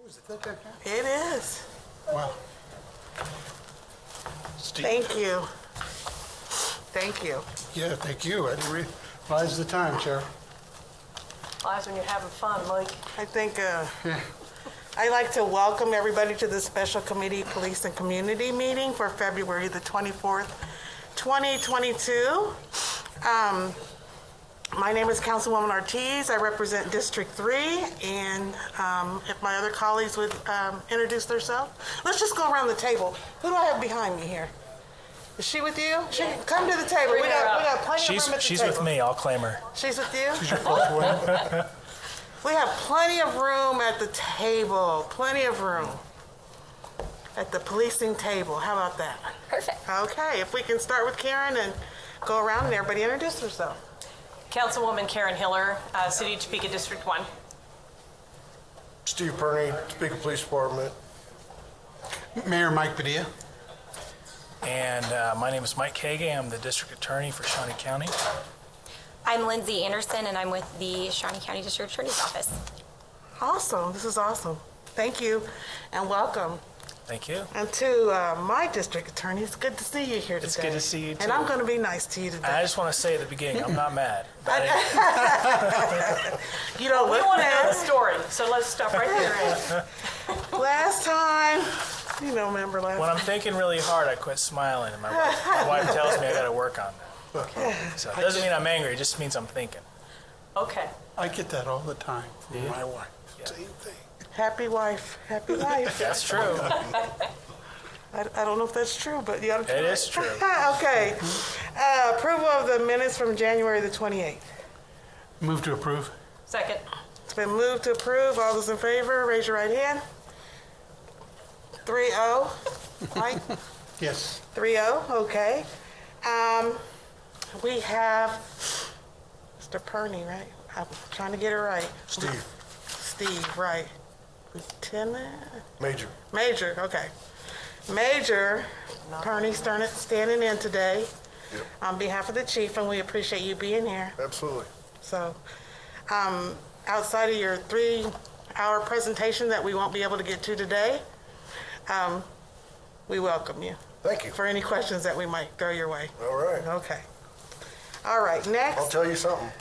Is it that guy? It is. Wow. Steve. Thank you. Thank you. Yeah, thank you. I didn't realize the time, Sheriff. Lives when you're having fun, Mike. I think Yeah. I'd like to welcome everybody to the Special Committee Police and Community meeting for February the 24th, 2022. My name is Councilwoman Ortiz. I represent District 3, and if my other colleagues would introduce themselves. Let's just go around the table. Who do I have behind me here? Is she with you? Come to the table. We got plenty of room at the table. She's with me. I'll claim her. She's with you? She's your first one. We have plenty of room at the table. Plenty of room. At the policing table. How about that? Perfect. Okay, if we can start with Karen and go around and everybody introduce herself. Councilwoman Karen Hiller, City of Topeka, District 1. Steve Perney, Topeka Police Department. Mayor Mike Padilla. And my name is Mike Kage. I'm the district attorney for Shawnee County. I'm Lindsay Anderson, and I'm with the Shawnee County District Attorney's Office. Awesome. This is awesome. Thank you and welcome. Thank you. And to my district attorney, it's good to see you here today. It's good to see you, too. And I'm going to be nice to you I today. just want to say at the beginning, I'm not mad. But You don't We look want to know the mad. story, so let's stop right there. Last time, you don't remember last when time. I'm thinking really hard, I quit smiling, and my wife tells me I got to work on that. So it doesn't mean I'm angry. It just means I'm thinking. Okay. I get that all the time from my wife. Yeah. Same thing. Happy wife. Happy wife. That's true. I don't know if that's true, but you ought to It is true. Okay. Approval of the minutes from January the 28th. Move to approve. Second. It's been moved to approve. All those in favor, raise your right hand. 3-0. Mike? Yes. 3-0, okay. We have Mr. Perney, right? I'm trying to get it right. Steve, right. Lieutenant? Major, okay. Major Perney standing in today on behalf of the chief, and we appreciate you being here. Absolutely. So, outside of your 3-hour presentation that we won't be able to get to today, we welcome you Thank you. for any questions that we might throw your way. All right. Okay. All right, next. I'll tell you something.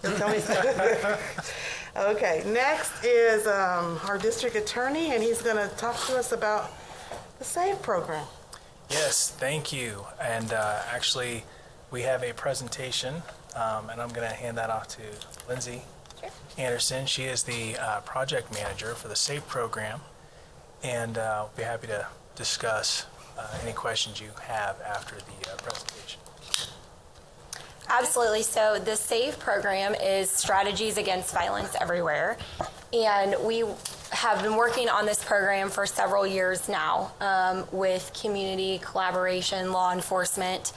Tell me Okay, next is our district attorney, and he's going to talk to us about the SAVE program. Yes, thank you. And actually, we have a presentation, and I'm going to hand that off to Lindsay Anderson. She is the project manager for the SAVE program, and I'll be happy to discuss any questions you have after the presentation. Absolutely. So the SAVE program is Strategies Against Violence Everywhere. And we have been working on this program for several years now with community collaboration, law enforcement.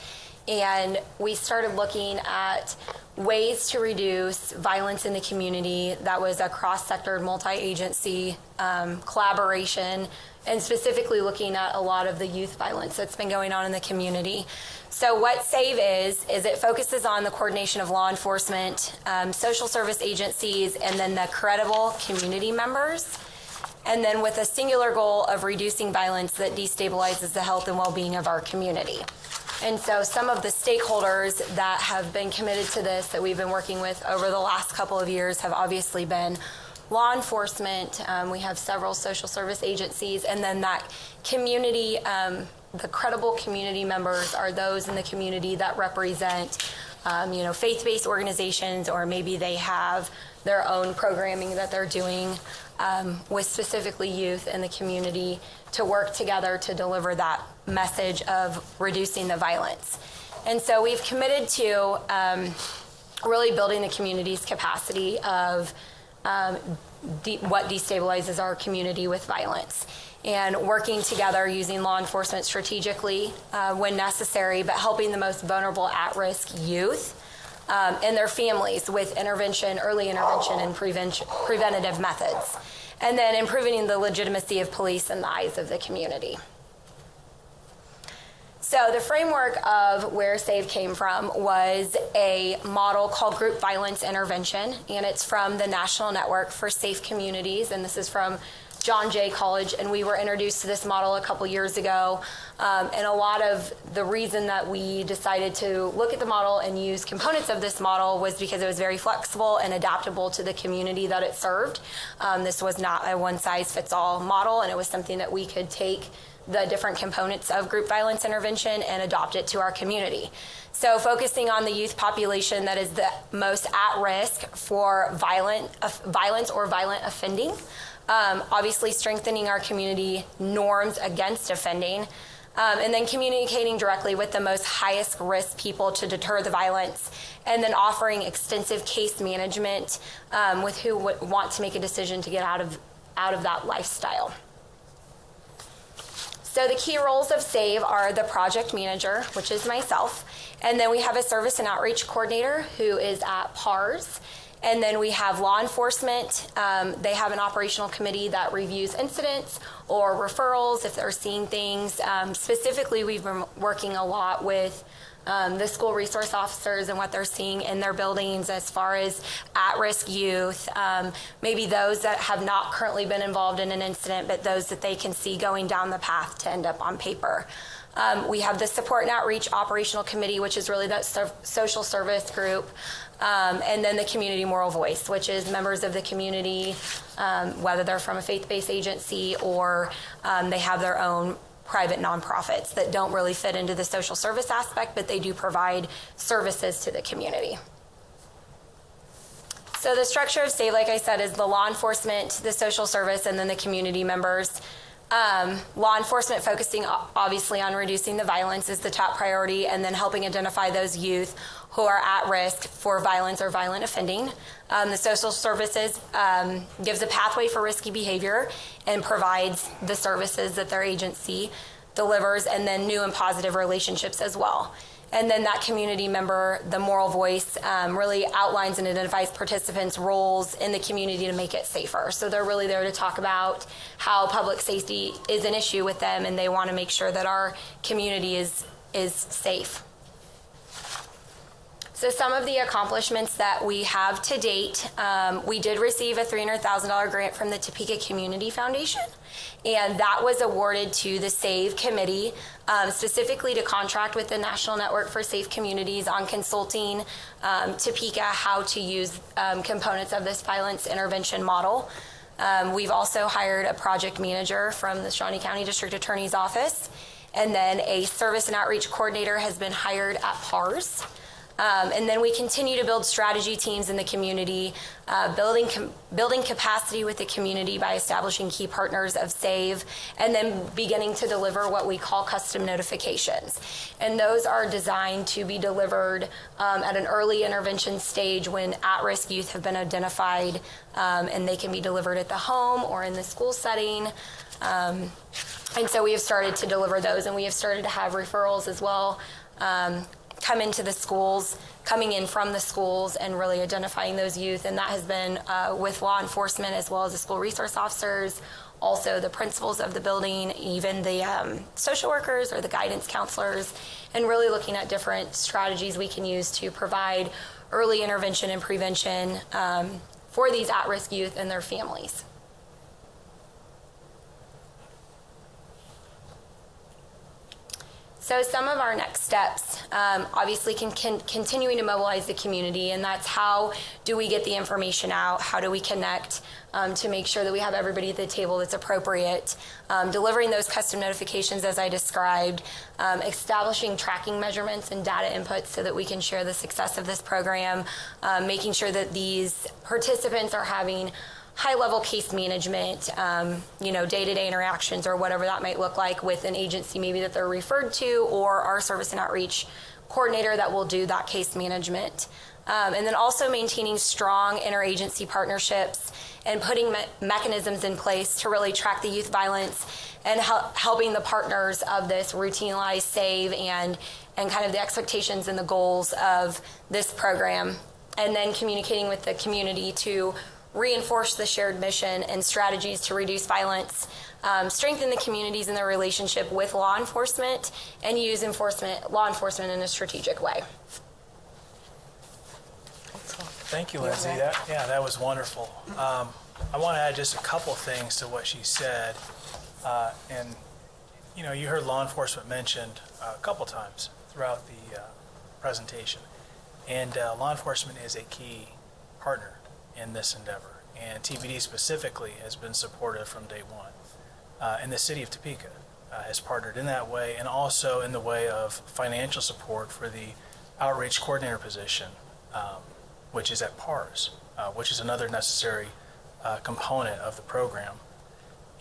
And we started looking at ways to reduce violence in the community. That was a cross-sector, multi-agency collaboration, and specifically looking at a lot of the youth violence that's been going on in the community. So what SAVE is it focuses on the coordination of law enforcement, social service agencies, and then the credible community members, and then with a singular goal of reducing violence that destabilizes the health and well-being of our community. And so some of the stakeholders that have been committed to this that we've been working with over the last couple of years have obviously been law enforcement. We have several social service agencies, and then that community, the credible community members are those in the community that represent, faith-based organizations, or maybe they have their own programming that they're doing with specifically youth in the community to work together to deliver that message of reducing the violence. And so we've committed to really building the community's capacity of what destabilizes our community with violence, and working together using law enforcement strategically when necessary, but helping the most vulnerable at-risk youth and their families with early intervention and preventative methods, and then improving the legitimacy of police in the eyes of the community. So the framework of where SAVE came from was a model called Group Violence Intervention, and it's from the National Network for Safe Communities, and this is from John Jay College, and we were introduced to this model a couple years ago. And a lot of the reason that we decided to look at the model and use components of this model was because it was very flexible and adaptable to the community that it served. This was not a one-size-fits-all model, and it was something that we could take the different components of group violence intervention and adopt it to our community. So focusing on the youth population that is the most at risk for violence or violent offending, obviously strengthening our community norms against offending, and then communicating directly with the most highest risk people to deter the violence, and then offering extensive case management with who want to make a decision to get out of that lifestyle. So the key roles of SAVE are the project manager, which is myself, and then we have a service and outreach coordinator who is at PARS, and then we have law enforcement. They have an operational committee that reviews incidents or referrals if they're seeing things. Specifically, we've been working a lot with the school resource officers and what they're seeing in their buildings as far as at-risk youth, maybe those that have not currently been involved in an incident, but those that they can see going down the path to end up on paper. We have the support and outreach operational committee, which is really that social service group, and then the community moral voice, which is members of the community, whether they're from a faith-based agency or they have their own private nonprofits that don't really fit into the social service aspect, but they do provide services to the community. So the structure of SAVE, like I said, is the law enforcement, the social service, and then the community members. Law enforcement focusing obviously on reducing the violence is the top priority, and then helping identify those youth who are at risk for violence or violent offending. The social services gives a pathway for risky behavior and provides the services that their agency delivers, and then new and positive relationships as well. And then that community member, the moral voice, really outlines and identifies participants' roles in the community to make it safer. So they're really there to talk about how public safety is an issue with them, and they want to make sure that our community is safe. So some of the accomplishments that we have to date, we did receive a $300,000 grant from the Topeka Community Foundation, and that was awarded to the SAVE Committee, specifically to contract with the National Network for Safe Communities on consulting Topeka how to use components of this violence intervention model. We've also hired a project manager from the Shawnee County District Attorney's Office, and then a service and outreach coordinator has been hired at PARS. And then we continue to build strategy teams in the community, building capacity with the community by establishing key partners of SAVE, and then beginning to deliver what we call custom notifications. And those are designed to be delivered at an early intervention stage when at-risk youth have been identified, and they can be delivered at the home or in the school setting. And so we have started to deliver those, and we have started to have referrals as well. Come into the schools, coming in from the schools, and really identifying those youth. And that has been with law enforcement as well as the school resource officers, also the principals of the building, even the social workers or the guidance counselors, and really looking at different strategies we can use to provide early intervention and prevention for these at-risk youth and their families. So some of our next steps, obviously continuing to mobilize the community, and that's how do we get the information out, how do we connect to make sure that we have everybody at the table that's appropriate, delivering those custom notifications as I described, establishing tracking measurements and data inputs so that we can share the success of this program, making sure that these participants are having high-level case management, day-to-day interactions or whatever that might look like with an agency maybe that they're referred to, or our service and outreach coordinator that will do that case management. And then also maintaining strong interagency partnerships and putting mechanisms in place to really track the youth violence and helping the partners of this routinely SAVE and kind of the expectations and the goals of this program. And then communicating with the community to reinforce the shared mission and strategies to reduce violence, strengthen the communities in their relationship with law enforcement, and use law enforcement in a strategic way. Thank you, Lindsay. That was wonderful. I want to add just a couple things to what she said. And, you know, you heard law enforcement mentioned a couple times throughout the presentation. And law enforcement is a key partner in this endeavor. And TBD specifically has been supportive from day one. And the city of Topeka has partnered in that way, and also in the way of financial support for the outreach coordinator position, which is at PARS, which is another necessary component of the program.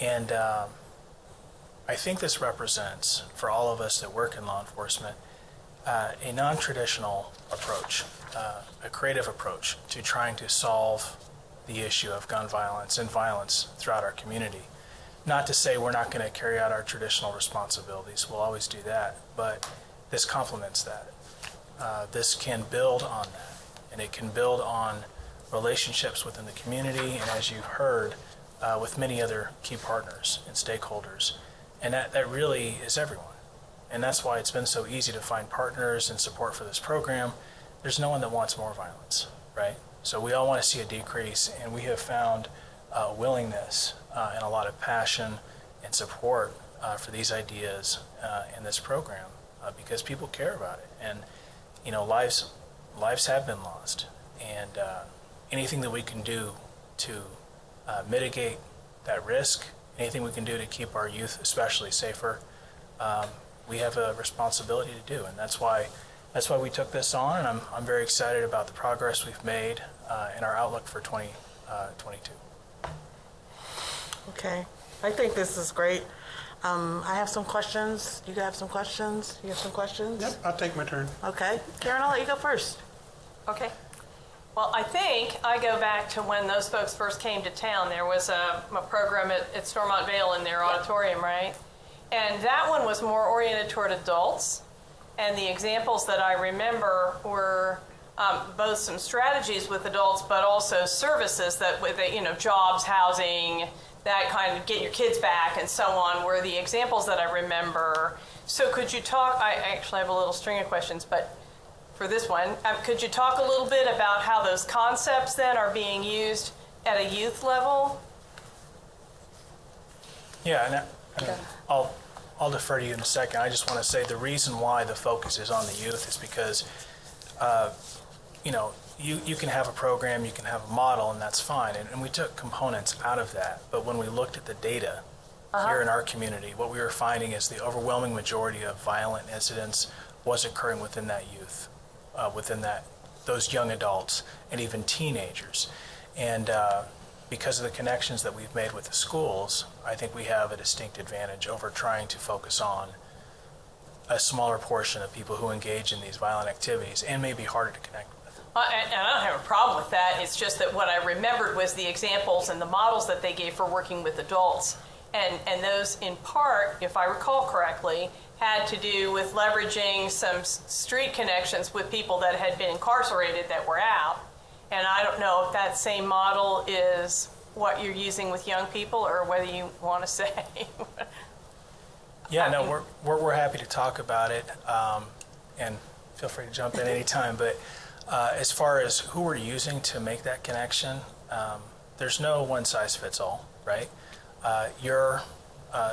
And I think this represents, for all of us that work in law enforcement, a non-traditional approach, a creative approach to trying to solve the issue of gun violence and violence throughout our community. Not to say we're not going to carry out our traditional responsibilities, we'll always do that, but this complements that. This can build on that, and it can build on relationships within the community, and as you've heard, with many other key partners and stakeholders. And that really is everyone. And that's why it's been so easy to find partners and support for this program. There's no one that wants more violence, right? So we all want to see a decrease, and we have found willingness and a lot of passion and support for these ideas in this program because people care about it. And, you know, lives have been lost. And anything that we can do to mitigate that risk, anything we can do to keep our youth especially safer, we have a responsibility to do. And that's why we took this on, and I'm very excited about the progress we've made in our outlook for 2022. Okay, I think this is great. I have some questions. You have some questions? You have some questions? Yep, I'll take my turn. Okay, Karen, I'll let you go first. Okay. Well, I think I go back to when those folks first came to town. There was a program at Stormont Vale in their auditorium, right? And that one was more oriented toward adults. And the examples that I remember were both some strategies with adults, but also services that, with jobs, housing, that kind of get your kids back and so on were the examples that I remember. So could you talk, I actually have a little string of questions, but for this one, could you talk a little bit about how those concepts then are being used at a youth level? Yeah, and I'll defer to you in a second. I just want to say the reason why the focus is on the youth is because, you can have a program, you can have a model, and that's fine. And we took components out of that. But when we looked at the data here in our community, what we were finding is the overwhelming majority of violent incidents was occurring within that youth, within those young adults, and even teenagers. And because of the connections that we've made with the schools, I think we have a distinct advantage over trying to focus on a smaller portion of people who engage in these violent activities and may be harder to connect with. And I don't have a problem with that. It's just that what I remembered was the examples and the models that they gave for working with adults. And those, in part, if I recall correctly, had to do with leveraging some street connections with people that had been incarcerated that were out. And I don't know if that same model is what you're using with young people or whether you want to say. Yeah, no, we're happy to talk about it, and feel free to jump in anytime. But as far as who we're using to make that connection, there's no one size fits all, right? Your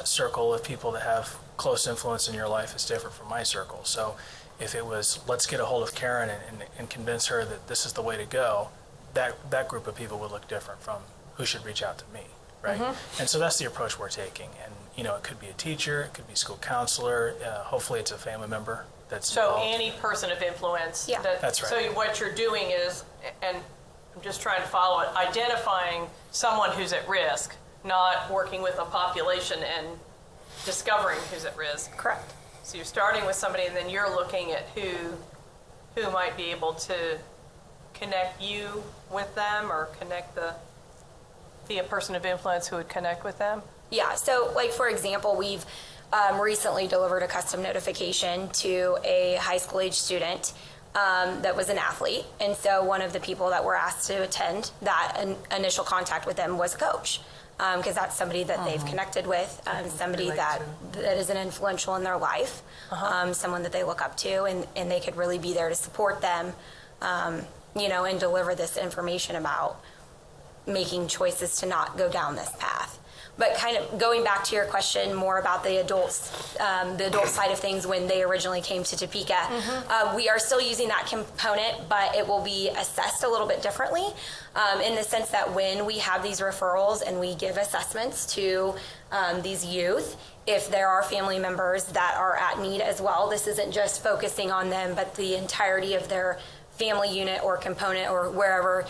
circle of people that have close influence in your life is different from my circle. So if it was, let's get a hold of Karen and convince her that this is the way to go, that group of people would look different from who should reach out to me, right? Mm-hmm. And so that's the approach we're taking. And, it could be a teacher, it could be a school counselor, hopefully it's a family member that's So involved. any person of influence. Yeah. That's right. So what you're doing is, and I'm just trying to follow it, identifying someone who's at risk, not working with a population and discovering who's at risk. Correct. So you're starting with somebody, and then you're looking at who might be able to connect you with them, or be a person of influence who would connect with them. Yeah, so like for example, we've recently delivered a custom notification to a high school age student that was an athlete. And so one of the people that were asked to attend that initial contact with them was a coach. Because that's somebody that they've connected with, somebody that is an influential in their life, someone that they look up to, and they could really be there to support them, and deliver this information about making choices to not go down this path. But kind of going back to your question more about the adult side of things when they originally came to Topeka, we are still using that component, but it will be assessed a little bit differently in the sense that when we have these referrals and we give assessments to these youth, if there are family members that are at need as well, this isn't just focusing on them, but the entirety of their family unit or component or wherever,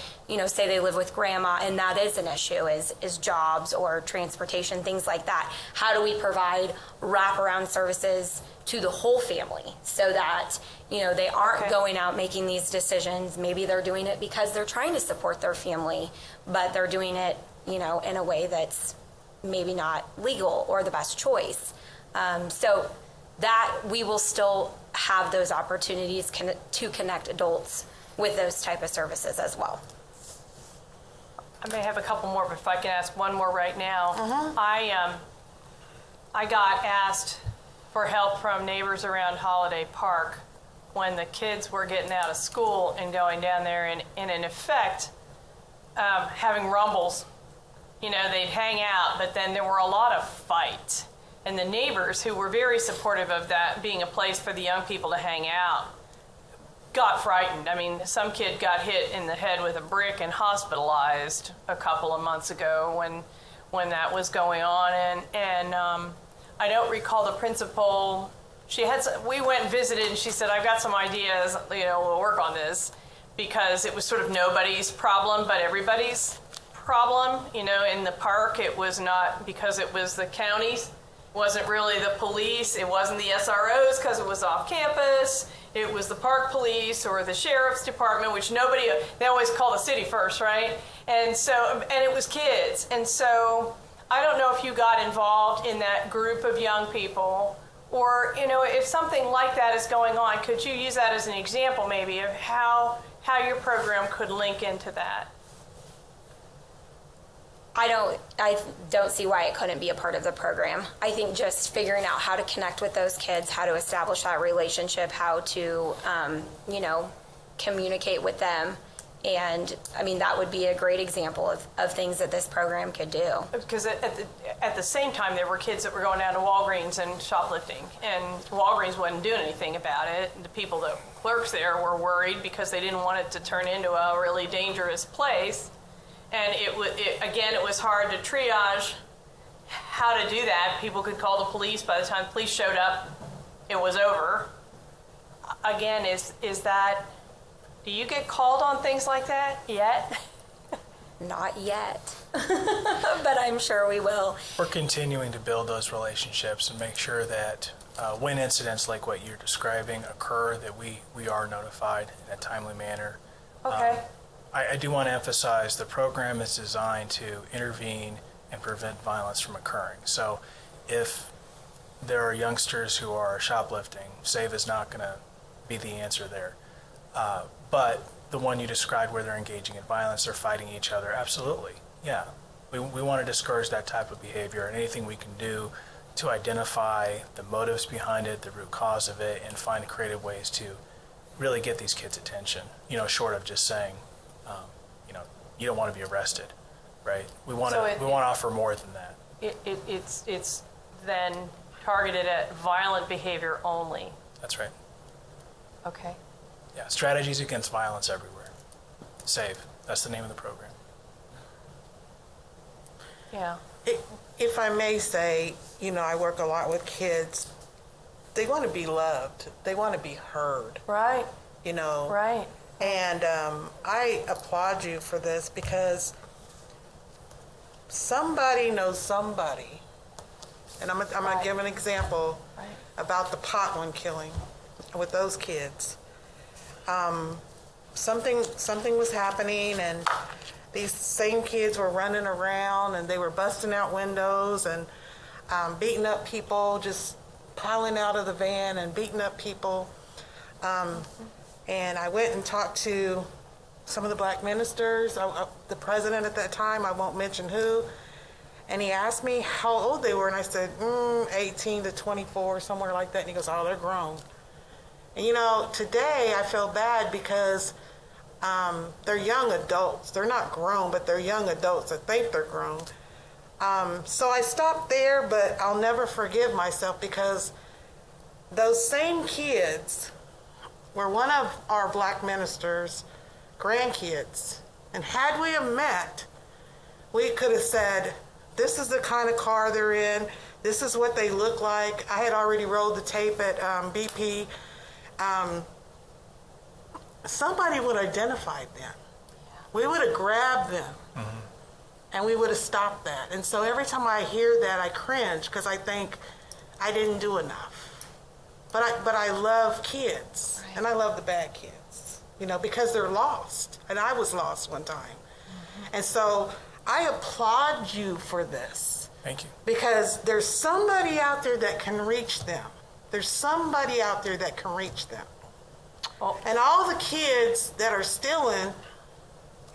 say they live with grandma and that is an issue, is jobs or transportation, things like that. How do we provide wraparound services to the whole family so that, they aren't going out making these decisions. Maybe they're doing it because they're trying to support their family, but they're doing it, in a way that's maybe not legal or the best choice. So that we will still have those opportunities to connect adults with those type of services as well. I may have a couple more, but if I can ask one more right now. I got asked for help from neighbors around Holiday Park when the kids were getting out of school and going down there and in effect having rumbles. They'd hang out, but then there were a lot of fights. And the neighbors, who were very supportive of that being a place for the young people to hang out, got frightened. I mean, some kid got hit in the head with a brick and hospitalized a couple of months ago when that was going on. And I don't recall the principal. We went and visited, and she said, "I've got some ideas. We'll work on this," because it was sort of nobody's problem but everybody's problem. In the park, it was not because it was the county's. Wasn't really the police, it wasn't the SROs because it was off campus, it was the park police or the sheriff's department, which they always call the city first, right? And it was kids. And so I don't know if you got involved in that group of young people, or, if something like that is going on, could you use that as an example maybe of how your program could link into that? I don't see why it couldn't be a part of the program. I think just figuring out how to connect with those kids, how to establish that relationship, how to, communicate with them. And that would be a great example of things that this program could do. Because at the same time, there were kids that were going down to Walgreens and shoplifting, and Walgreens wasn't doing anything about it. The clerks there were worried because they didn't want it to turn into a really dangerous place. And it was hard to triage how to do that. People could call the police. By the time the police showed up, it was over. Again, do you get called on things like that yet? Not yet, but I'm sure we will. We're continuing to build those relationships and make sure that when incidents like what you're describing occur, that we are notified in a timely manner. Okay. I do want to emphasize the program is designed to intervene and prevent violence from occurring. So if there are youngsters who are shoplifting, SAVE is not going to be the answer there. But the one you described where they're engaging in violence, they're fighting each other, absolutely, yeah. We want to discourage that type of behavior, and anything we can do to identify the motives behind it, the root cause of it, and find creative ways to really get these kids' attention, short of just saying, you don't want to be arrested, right? We want to offer more than that. It's then targeted at violent behavior only. That's right. Okay. Yeah, strategies against violence everywhere. SAVE, that's the name of the program. Yeah. If I may say, I work a lot with kids. They want to be loved. They want to be heard. Right. Right. And I applaud you for this because somebody knows somebody. And I'm going to give an example about the Potland killing with those kids. Something was happening, and these same kids were running around, and they were busting out windows and beating up people, just piling out of the van and beating up people. And I went and talked to some of the black ministers, the president at that time, I won't mention who, and he asked me how old they were, and I said, 18 to 24, somewhere like that, and he goes, oh, they're grown. And today I feel bad because They're young adults. They're not grown, but they're young adults that think they're grown. So I stopped there, but I'll never forgive myself because those same kids were one of our black ministers' grandkids. And had we have met, we could have said, this is the kind of car they're in. This is what they look like. I had already rolled the tape at BP. Somebody would have identified them. We would have grabbed them. And we would have stopped that. And so every time I hear that, I cringe because I think I didn't do enough. But I love kids, and I love the bad kids, you know, because they're lost. And I was lost one time. And so I applaud you for this. Thank you. Because there's somebody out there that can reach them. There's somebody out there that can reach them. Well, And all the kids that are stealing,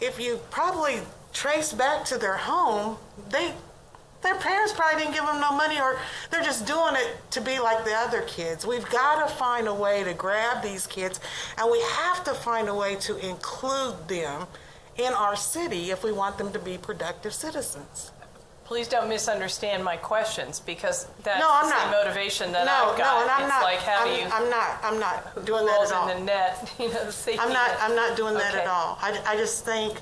if you probably trace back to their home, their parents probably didn't give them no money, or they're just doing it to be like the other kids. We've got to find a way to grab these kids, and we have to find a way to include them in our city if we want them to be productive citizens. please don't misunderstand my questions, because that's No, I'm the same not. motivation that No, I've got. and I'm It's not. like, how do you I'm not doing that rules at all. in the net, you know, the safety I'm net. not doing that Okay. at all. I just think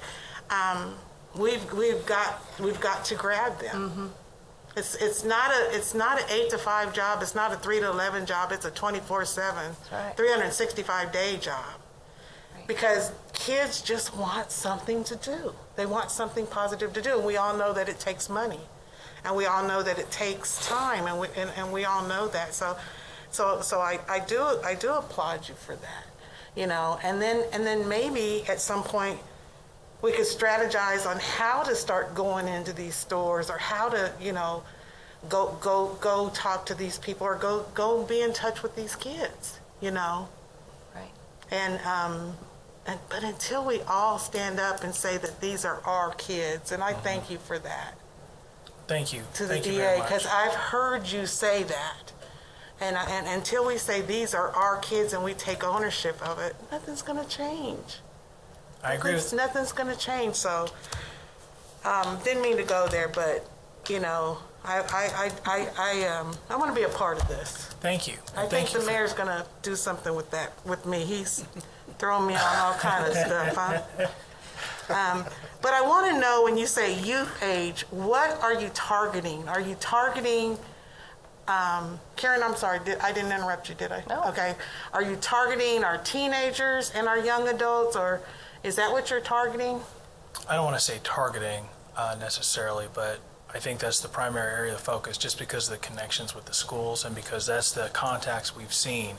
we've got to grab them. It's not an 8 to 5 job. It's not a 3 to 11 job. It's a 24/7, right. 365-day job. Because kids just want something to do. They want something positive to do. And we all know that it takes money, and we all know that it takes time, and we all know that. So I do applaud you for that, you know. And then maybe at some point we could strategize on how to start going into these stores, or how to, you know, go talk to these people, or go be in touch with these kids, you know. Right. But until we all stand up and say that these are our kids, and I thank you for that Thank you. to the Thank you very DA, much. because I've heard you say that. And until we say these are our kids and we take ownership of it, nothing's going to change. I agree with Nothing's going to change. So, didn't mean to go there, but you know, I want to be a part of this. Thank you. I think the mayor's going to do something with that, with me. He's throwing me on all kind of stuff, huh? But I want to know, when you say youth age, what are you targeting? Are you targeting, Karen, I'm sorry, I didn't interrupt you, did I? No. Okay. Are you targeting our teenagers and our young adults, or is that what you're targeting? I don't want to say targeting necessarily, but I think that's the primary area of focus, just because of the connections with the schools, and because that's the contacts we've seen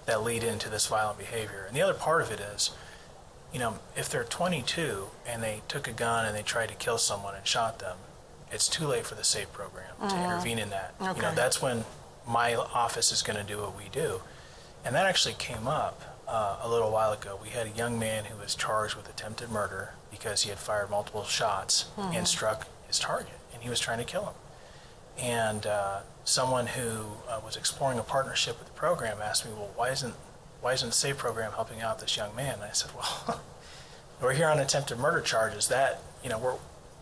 that lead into this violent behavior. And the other part of it is, you know, if they're 22 and they took a gun and they tried to kill someone and shot them, it's too late for the SAFE program to intervene in that. Okay. You know, that's when my office is going to do what we do. And that actually came up a little while ago. We had a young man who was charged with attempted murder because he had fired multiple shots and struck his target, and he was trying to kill him. And someone who was exploring a partnership with the program asked me, well, why isn't the SAFE program helping out this young man? And I said, well, we're here on attempted murder charges. That, you know,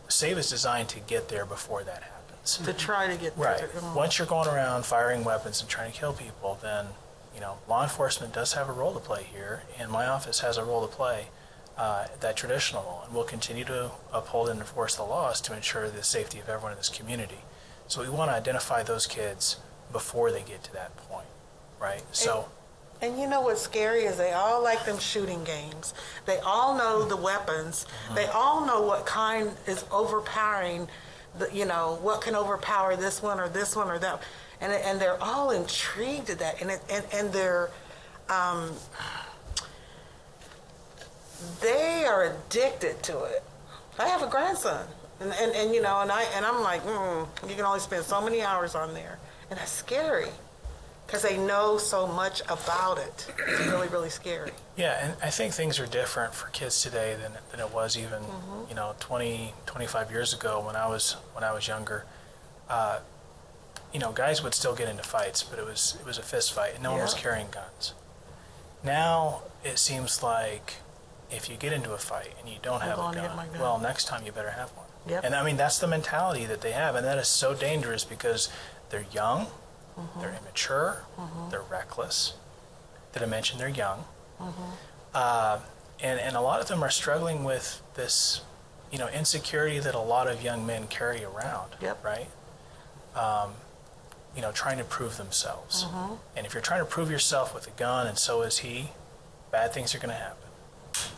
SAFE is designed to get there before that happens. To try to get Right. there. Once you're going around firing weapons and trying to kill people, then, you know, law enforcement does have a role to play here, and my office has a role to play, that traditional role, and we'll continue to uphold and enforce the laws to ensure the safety of everyone in this community. So we want to identify those kids before they get to that point, right? So, And you know what's scary is they all like them shooting games. They all know the weapons. They all know what kind is overpowering, you know, what can overpower this one or that. And they're all intrigued at that. And they're, they are addicted to it. I have a grandson. And you know, and I'm like, you can only spend so many hours on there. And that's scary. Because they know so much about it. It's really, really scary. yeah, and I think things are different for kids today than it was even, you know, 20, 25 years ago when I was younger. You know, guys would still get into fights, but it was a fist fight, and no one was Yeah. carrying guns. Now it seems like if you get into a fight and you don't have a going to get gun, my gun. well, next time you better have one. Yep. And I mean, that's the mentality that they have, and that is so dangerous because they're young, they're immature, they're reckless. Did I mention they're young? And a lot of them are struggling with this, insecurity that a lot of young men carry around, Yep. right? Trying to prove themselves. And if you're trying to prove yourself with a gun and so is he, bad things are going to happen,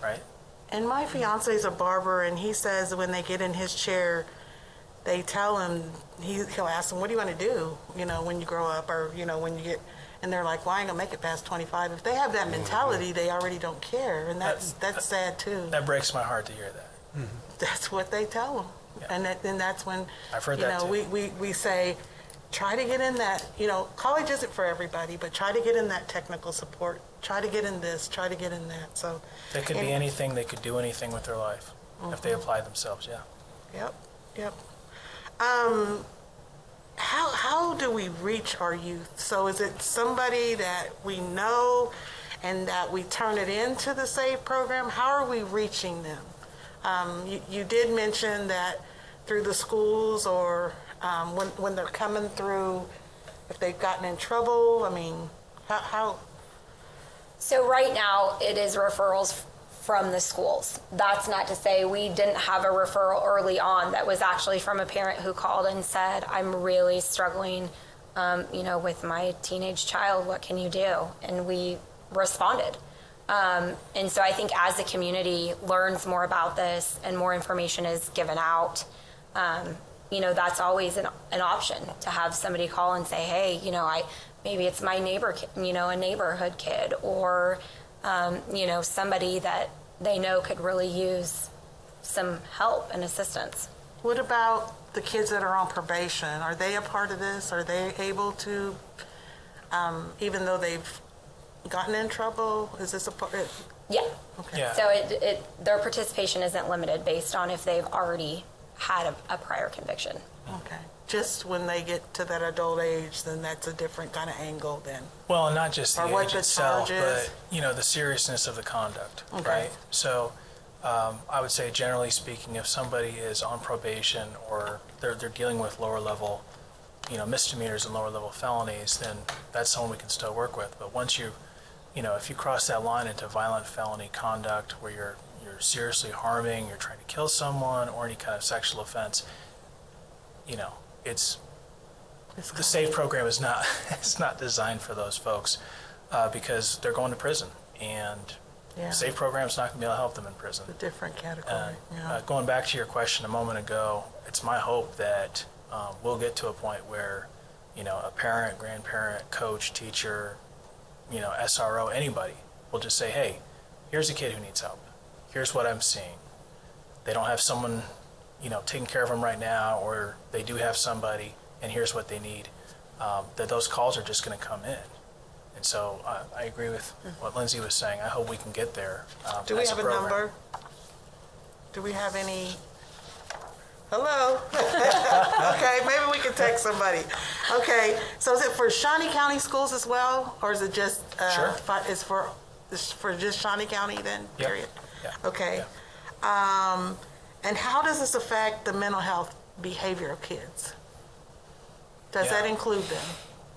right? And my fiance is a barber, and he says when they get in his chair, they tell him, he'll ask them, what do you want to do, when you grow up, or, when you get, and they're like, well, I ain't going to make it past 25. If they have that mentality, they already don't care, and that's sad, too. That breaks my heart to hear that. That's what they tell them. Yeah. And that's when, I've heard that, too. we say, try to get in that, college isn't for everybody, but try to get in that technical support. Try to get in this, try to get in that, so. They could be anything, they could do anything with their life if they apply themselves, yeah. Yep. How do we reach our youth? So is it somebody that we know and that we turn it into the SAVE program? How are we reaching them? You did mention that through the schools or when they're coming through, if they've gotten in trouble, I mean, how? So right now, it is referrals from the schools. That's not to say we didn't have a referral early on that was actually from a parent who called and said, I'm really struggling, with my teenage child, what can you do? And we responded. And so I think as the community learns more about this and more information is given out, that's always an option to have somebody call and say, hey, maybe it's my neighbor, a neighborhood kid, or, somebody that they know could really use some help and assistance. What about the kids that are on probation? Are they a part of this? Are they able to, even though they've gotten in trouble? Is this a part? Yeah. Okay. Yeah. So their participation isn't limited based on if they've already had a prior conviction. Okay. Just when they get to that adult age, then that's a different kind of angle then. Well, and not just the Or what age the itself, charge is. but, the seriousness of the conduct, Okay. right? So I would say, generally speaking, if somebody is on probation or they're dealing with lower level, misdemeanors and lower level felonies, then that's someone we can still work with. But once if you cross that line into violent felony conduct where you're seriously harming, you're trying to kill someone, or any kind of sexual offense, the SAVE program is not it's not designed for those folks because they're going to prison, and Yeah. the SAVE program is not going to be able to help them in prison. A different category. Going back to your question a moment ago, it's my hope that we'll get to a point where, a parent, grandparent, coach, teacher, SRO, anybody will just say, hey, here's a kid who needs help. Here's what I'm seeing. They don't have someone, taking care of them right now, or they do have somebody, and here's what they need. That those calls are just going to come in. And so I agree with what Lindsay was saying. I hope we can get there. Do we as have a program. number? Do we have any? Hello? Okay, maybe we can text somebody. Okay, so is it for Shawnee County schools as well? Or is it just, Sure. It's for just Shawnee County then, Yep. period? Yeah. Okay. Yeah. And how does this affect the mental health behavior of kids? Does that Yeah. include them?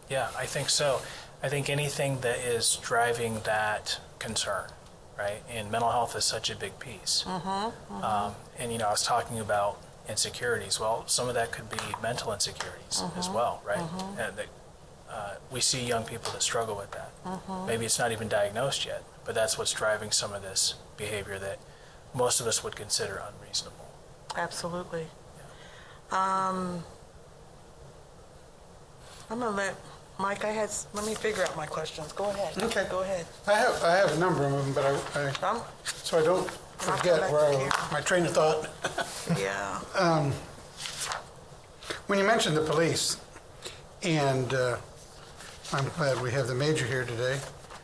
Yeah, I think so. I think anything that is driving that concern, right? And mental health is such a big piece. And, I was talking about insecurities. Well, some of that could be mental insecurities as well, right? And we see young people that struggle with that. Maybe it's not even diagnosed yet, but that's what's driving some of this behavior that most of us would consider unreasonable. Absolutely. I'm gonna let Mike, let me figure out my questions. Go ahead. Okay. Go ahead. I have a number of them, but I'm, so I don't forget back where to you. my train of thought. yeah. When you mentioned the police, and I'm glad we have the major here today,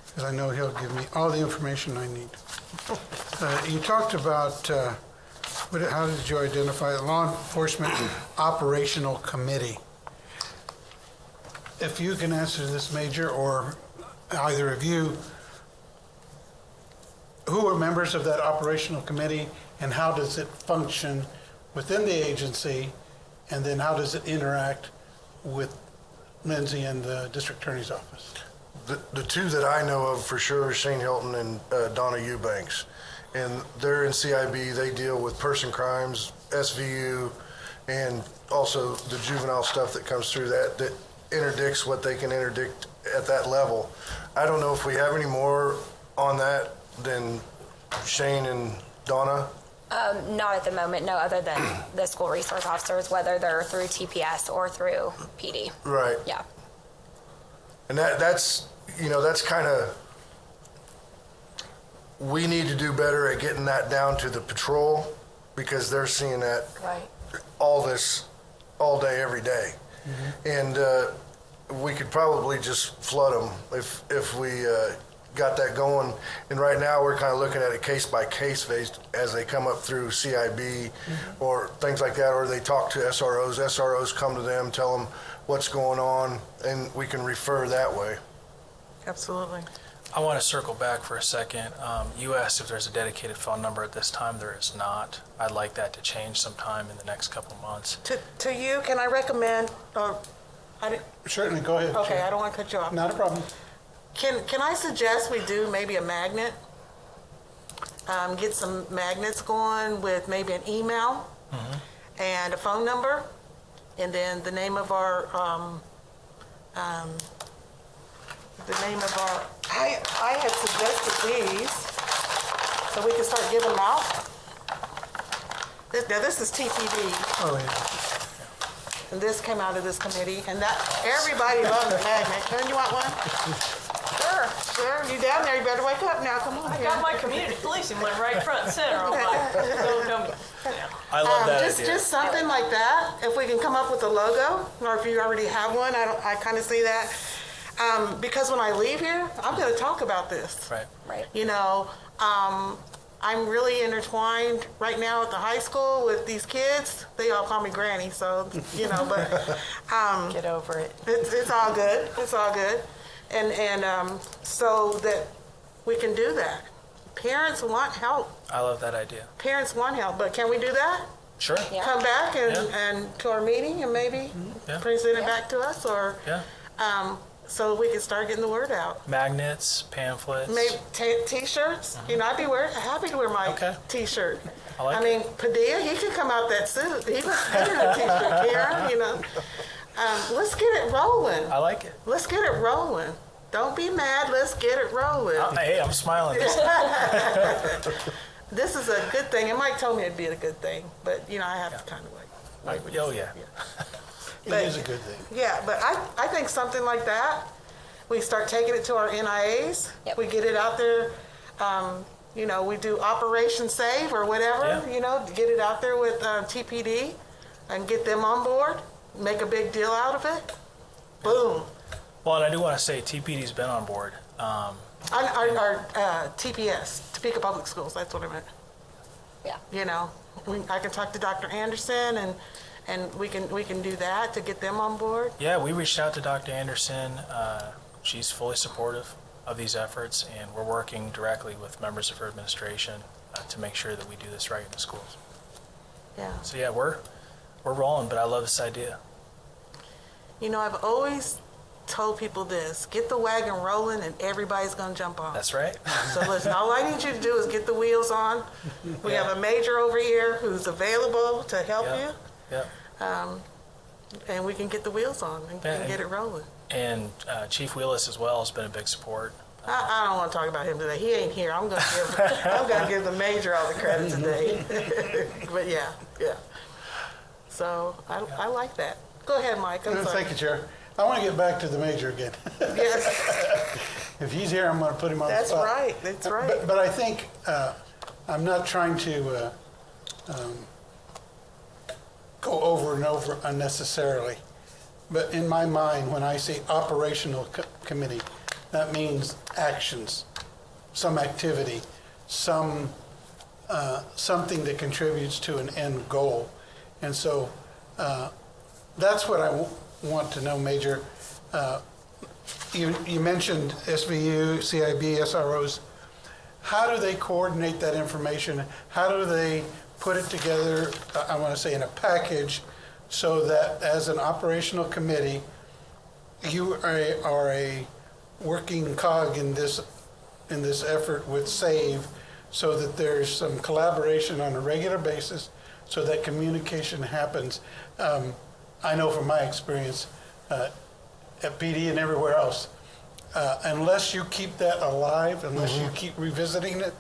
because I know he'll give me all the information I need. You talked about, how did you identify the Law Enforcement Operational Committee? If you can answer this, Major, or either of you, who are members of that operational committee, and how does it function within the agency, and then how does it interact with Lindsay and the district attorney's office? The two that I know of for sure are Shane Hilton and Donna Eubanks. And they're in CIB. They deal with person crimes, SVU, and also the juvenile stuff that comes through that interdicts what they can interdict at that level. I don't know if we have any more on that than Shane and Donna. Not at the moment, no, other than the school resource officers, whether they're through TPS or through PD. Right. Yeah. And that's kind of, we need to do better at getting that down to the patrol, because they're seeing that Right. all day, every day. And we could probably just flood them if we got that going. And right now, we're kind of looking at it case by case based as they come up through CIB or things like that, or they talk to SROs. SROs come to them, tell them what's going on, and we can refer that way. Absolutely. I want to circle back for a second. You asked if there's a dedicated phone number at this time. There is not. I'd like that to change sometime in the next couple of months. To you, can I recommend, Certainly, go ahead. okay, Chair. I don't want to cut you off. Not a problem. Can I suggest we do maybe a magnet? Get some magnets going with maybe an email and a phone number, and then the name of our, I had suggested these, so we can start giving them out. Now, this is TPD, Oh, yeah. and this came out of this committee, and that, everybody loves the magnet. Karen, you want one? Sure, you down there, you better wake up now, come on. I got my community policing one right front and center. I'm like, don't. I love that idea. Just something like that, if we can come up with a logo, or if you already have one, I kind of see that. Because when I leave here, I'm gonna talk about this. Right. Right. You know, I'm really intertwined right now at the high school with these kids. They all call me Granny, so, you know, but, Get over it. it's all good, it's all good. And so that we can do that. Parents want help. I love that idea. Parents want help, but can we do that? Sure. Yeah. Come back Yeah. and to our meeting and maybe Yeah. present it back to us, or Yeah. so we can start getting the word out. Magnets, pamphlets. Maybe t-shirts. You know, I'd be happy to wear my Okay. t-shirt. I like mean, Padilla, he could come out that suit. He was good in a t-shirt, Karen, you know. Let's get it rolling. I like it. Let's get it rolling. Don't be mad. Let's get it rolling. Hey, I'm smiling. This is a good thing. And Mike told me it'd be a good thing, but you know, I have to kind of like. Oh, yeah. It is a good thing. Yeah, but I think something like that, we start taking it to our NIAs. Yep. We get it out there. You know, we do Operation Save or whatever, Yeah. you know, get it out there with TPD and get them on board, make a big deal out of it. Boom. Well, and I do want to say TPD's been on board. Our TPS, Topeka Public Schools, that's what I meant. Yeah. You know, I can talk to Dr. Anderson and we can do that to get them on board. Yeah, we reached out to Dr. Anderson. She's fully supportive of these efforts, and we're working directly with members of her administration to make sure that we do this right in the schools. Yeah. So yeah, we're rolling, but I love this idea. You know, I've always told people this, get the wagon rolling and everybody's gonna jump on. That's right. So listen, all I need you to do is get the wheels on. We have a major over here who's available to help Yeah. Yeah. you. And we can get the wheels on and Yeah, get it rolling. And Chief Wheelis as well has been a big support. I don't want to talk about him today. He ain't here. I'm gonna give the major all the credit today. But yeah. So I like that. Go ahead, Mike. I'm sorry. Thank you, Chair. I want to get back to the major again. Yes, If he's here, I'm going to put him on the that's spot. right. That's right. But I think, I'm not trying to go over and over unnecessarily. But in my mind, when I say operational committee, that means actions, some activity, something that contributes to an end goal. And so that's what I want to know, Major. You mentioned SVU, CIB, SROs. how do they coordinate that information? How do they put it together, I want to say in a package, so that as an operational committee, you are a working cog in this effort with SAVE, so that there's some collaboration on a regular basis, so that communication happens. I know from my experience at PD and everywhere else, unless you keep that alive, unless you keep revisiting it,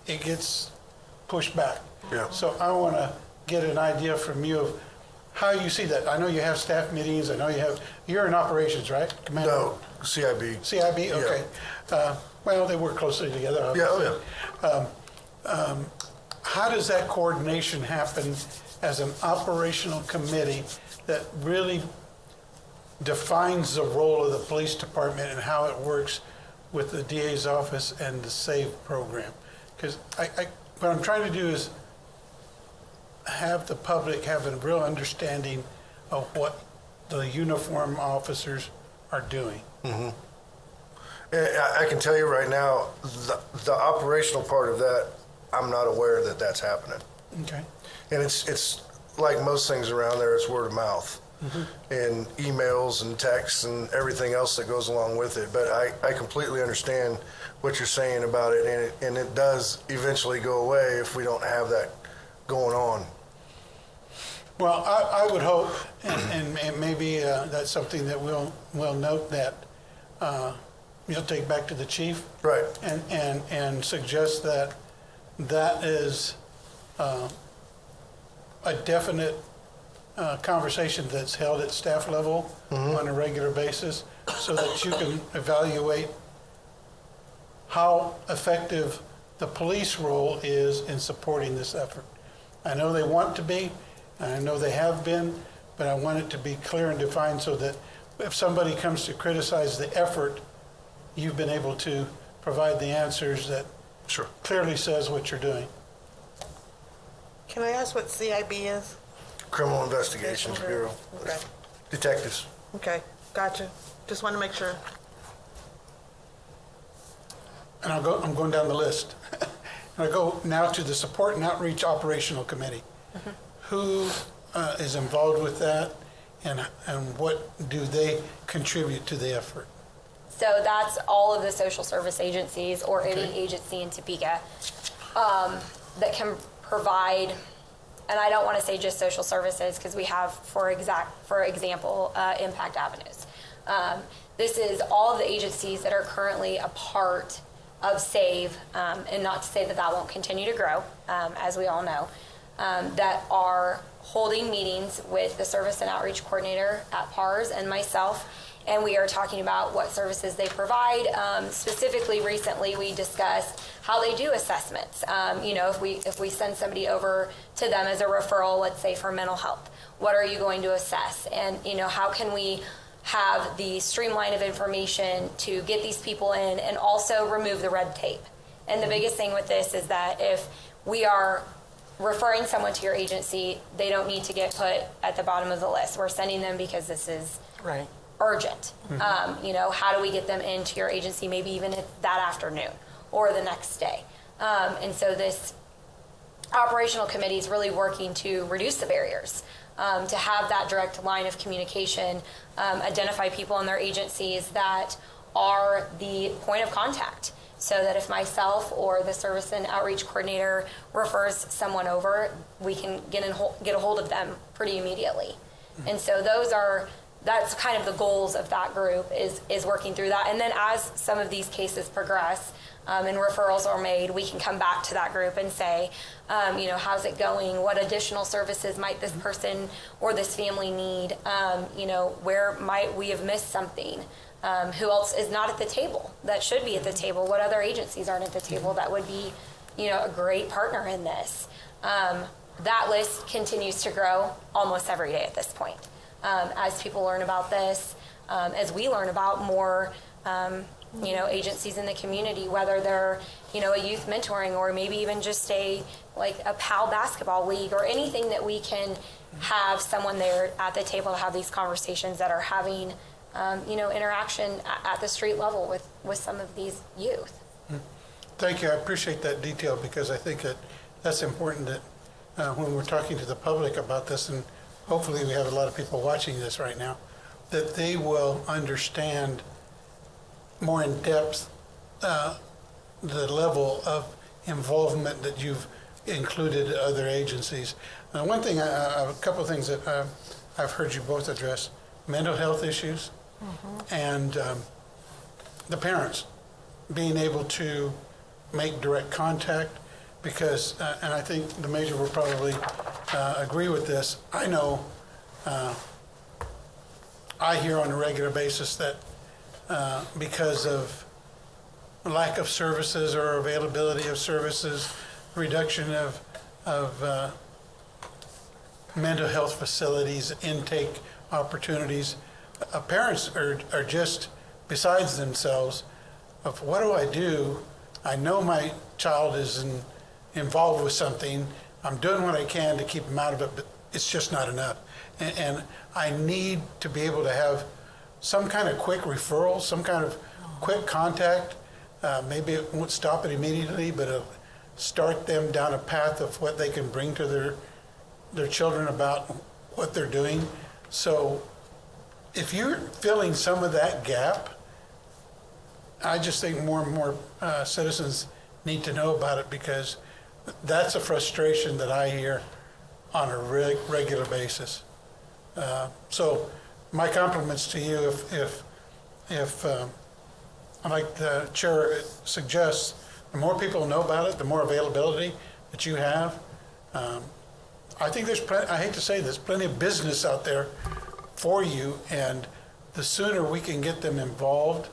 it gets pushed back. Yeah. So I want to get an idea from you of how you see that. I know you have staff meetings. I know you're in operations, right, Commander? No, CIB. CIB, okay. Well, they work closely together, Yeah, obviously. oh yeah. How does that coordination happen as an operational committee that really defines the role of the police department and how it works with the DA's office and the SAVE program? Because what I'm trying to do is have the public have a real understanding of what the uniform officers are doing. And I can tell you right now, the operational part of that, I'm not aware that that's happening. Okay. And it's like most things around there, it's word of mouth. And emails and texts and everything else that goes along with it. But I completely understand what you're saying about it, and it does eventually go away if we don't have that going on. Well, I would hope, and maybe that's something that we'll note that you'll take back to the chief. Right. And suggest that is a definite conversation that's held at staff level on a regular basis, so that you can evaluate how effective the police role is in supporting this effort. I know they want to be, and I know they have been, but I want it to be clear and defined so that if somebody comes to criticize the effort, you've been able to provide the answers that Sure. clearly says what you're doing. Can I ask what CIB is? Criminal Investigations Bureau. Okay. Detectives. Okay, gotcha. Just want to make sure. And I'm going down the list. And I go now to the Support and Outreach Operational Committee. Who is involved with that, and what do they contribute to the effort? So that's all of the social service agencies or any agency in Topeka that can provide, and I don't want to say just social services because we have, for example, Impact Avenues. This is all of the agencies that are currently a part of SAVE, and not to say that that won't continue to grow, as we all know, that are holding meetings with the Service and Outreach Coordinator at PARS and myself, and we are talking about what services they provide. Specifically, recently we discussed how they do assessments. If we send somebody over to them as a referral, let's say for mental health, what are you going to assess? And how can we have the streamline of information to get these people in and also remove the red tape? And the biggest thing with this is that if we are referring someone to your agency, they don't need to get put at the bottom of the list. We're sending them because this is Right. urgent. How do we get them into your agency, maybe even that afternoon or the next day? And so this operational committee is really working to reduce the barriers, to have that direct line of communication, identify people in their agencies that are the point of contact, so that if myself or the Service and Outreach Coordinator refers someone over, we can get a hold of them pretty immediately. And so that's kind of the goals of that group is working through that. And then as some of these cases progress and referrals are made, we can come back to that group and say, how's it going? What additional services might this person or this family need? Where might we have missed something? Who else is not at the table that should be at the table? What other agencies aren't at the table that would be, a great partner in this? That list continues to grow almost every day at this point. As people learn about this, as we learn about more, agencies in the community, whether they're, a youth mentoring or maybe even just a PAL basketball league or anything that we can have someone there at the table to have these conversations that are having, interaction at the street level with some of these youth. Thank you. I appreciate that detail because I think that's important that when we're talking to the public about this, and hopefully we have a lot of people watching this right now, that they will understand more in depth the level of involvement that you've included other agencies. One thing, a couple of things that I've heard you both address, mental health issues and the parents being able to make direct contact because, and I think the major will probably agree with this, I know I hear on a regular basis that because of lack of services or availability of services, reduction of mental health facilities, intake opportunities, parents are just besides themselves of what do I do? I know my child is involved with something. I'm doing what I can to keep them out of it, but it's just not enough. And I need to be able to have some kind of quick referral, some kind of quick contact. Maybe it won't stop it immediately, but it'll start them down a path of what they can bring to their children about what they're doing. So if you're filling some of that gap, I just think more and more citizens need to know about it because that's a frustration that I hear on a regular basis. So my compliments to you if like the chair suggests, the more people know about it, the more availability that you have. I think there's I hate to say this, plenty of business out there for you, and the sooner we can get them involved,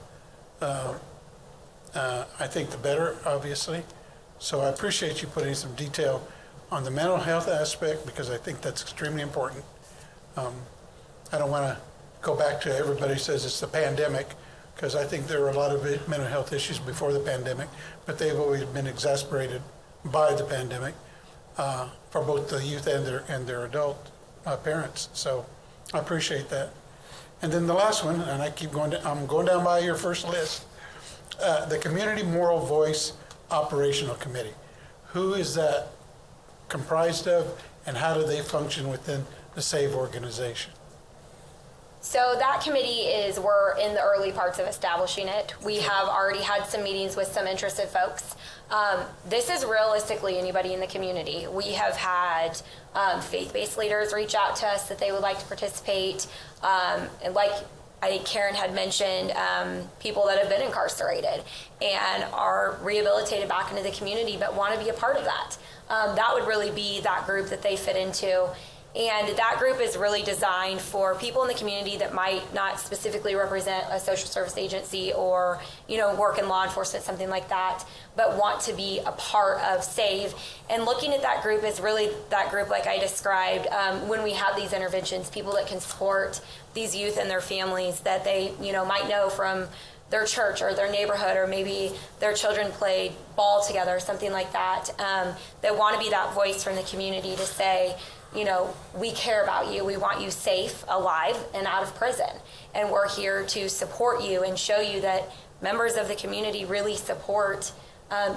I think the better, obviously. So I appreciate you putting some detail on the mental health aspect because I think that's extremely important. I don't want to go back to everybody says it's the pandemic because I think there were a lot of mental health issues before the pandemic, but they've always been exacerbated by the pandemic for both the youth and their adult parents. So I appreciate that. And then the last one, and I'm going down by your first list, the Community Moral Voice Operational Committee. Who is that comprised of, and how do they function within the SAVE organization? So that committee we're in the early parts of establishing it. We have already had some meetings with some interested folks. This is realistically anybody in the community. We have had faith-based leaders reach out to us that they would like to participate. And like I think Karen had mentioned, people that have been incarcerated and are rehabilitated back into the community but want to be a part of that. That would really be that group that they fit into. And that group is really designed for people in the community that might not specifically represent a social service agency or, work in law enforcement, something like that, but want to be a part of SAVE. And looking at that group is really that group, like I described, when we have these interventions, people that can support these youth and their families that they, might know from their church or their neighborhood, or maybe their children played ball together, something like that, that want to be that voice from the community to say, we care about you. We want you safe, alive, and out of prison. And we're here to support you and show you that members of the community really support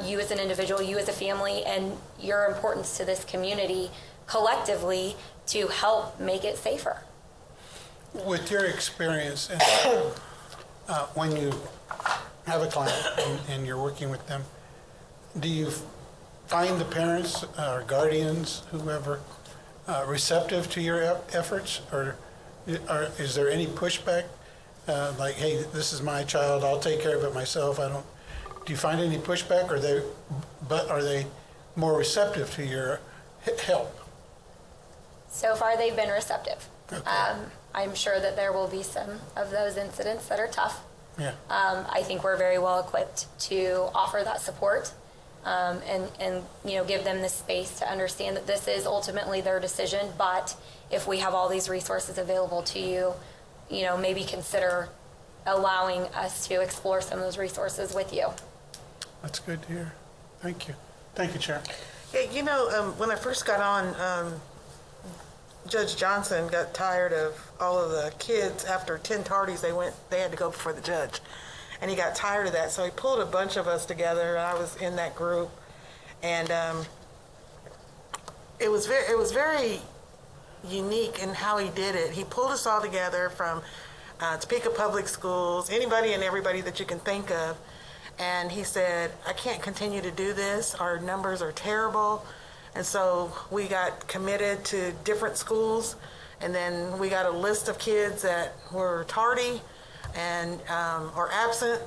you as an individual, you as a family, and your importance to this community collectively to help make it safer. With your experience, and, when you have a client and you're working with them, do you find the parents or guardians, whoever, receptive to your efforts, or is there any pushback? Like, hey, this is my child, I'll take care of it myself. Do you find any pushback, or are they more receptive to your help? So far, they've been receptive. Okay. I'm sure that there will be some of those incidents that are tough. Yeah. I think we're very well equipped to offer that support. And give them the space to understand that this is ultimately their decision. But if we have all these resources available to you, maybe consider allowing us to explore some of those resources with you. That's good to hear. Thank you. Thank you, Chair. Yeah, when I first got on, Judge Johnson got tired of all of the kids. After 10 tardies, they had to go before the judge. and he got tired of that. So he pulled a bunch of us together, and I was in that group. And it was very unique in how he did it. He pulled us all together from Topeka Public Schools, anybody and everybody that you can think of. And he said, I can't continue to do this. Our numbers are terrible. And so we got committed to different schools. And then we got a list of kids that were tardy and or absent.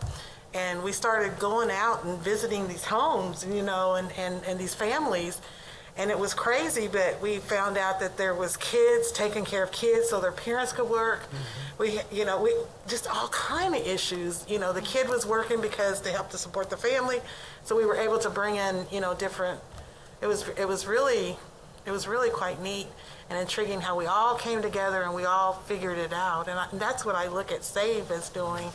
And we started going out and visiting these homes, you know, and these families. And it was crazy, but we found out that there was kids taking care of kids so their parents could work. We just all kind of issues. You know, the kid was working because they helped to support the family. So we were able to bring in, you know, different, it was really quite neat and intriguing how we all came together and we all figured it out. And that's what I look at SAVE as doing,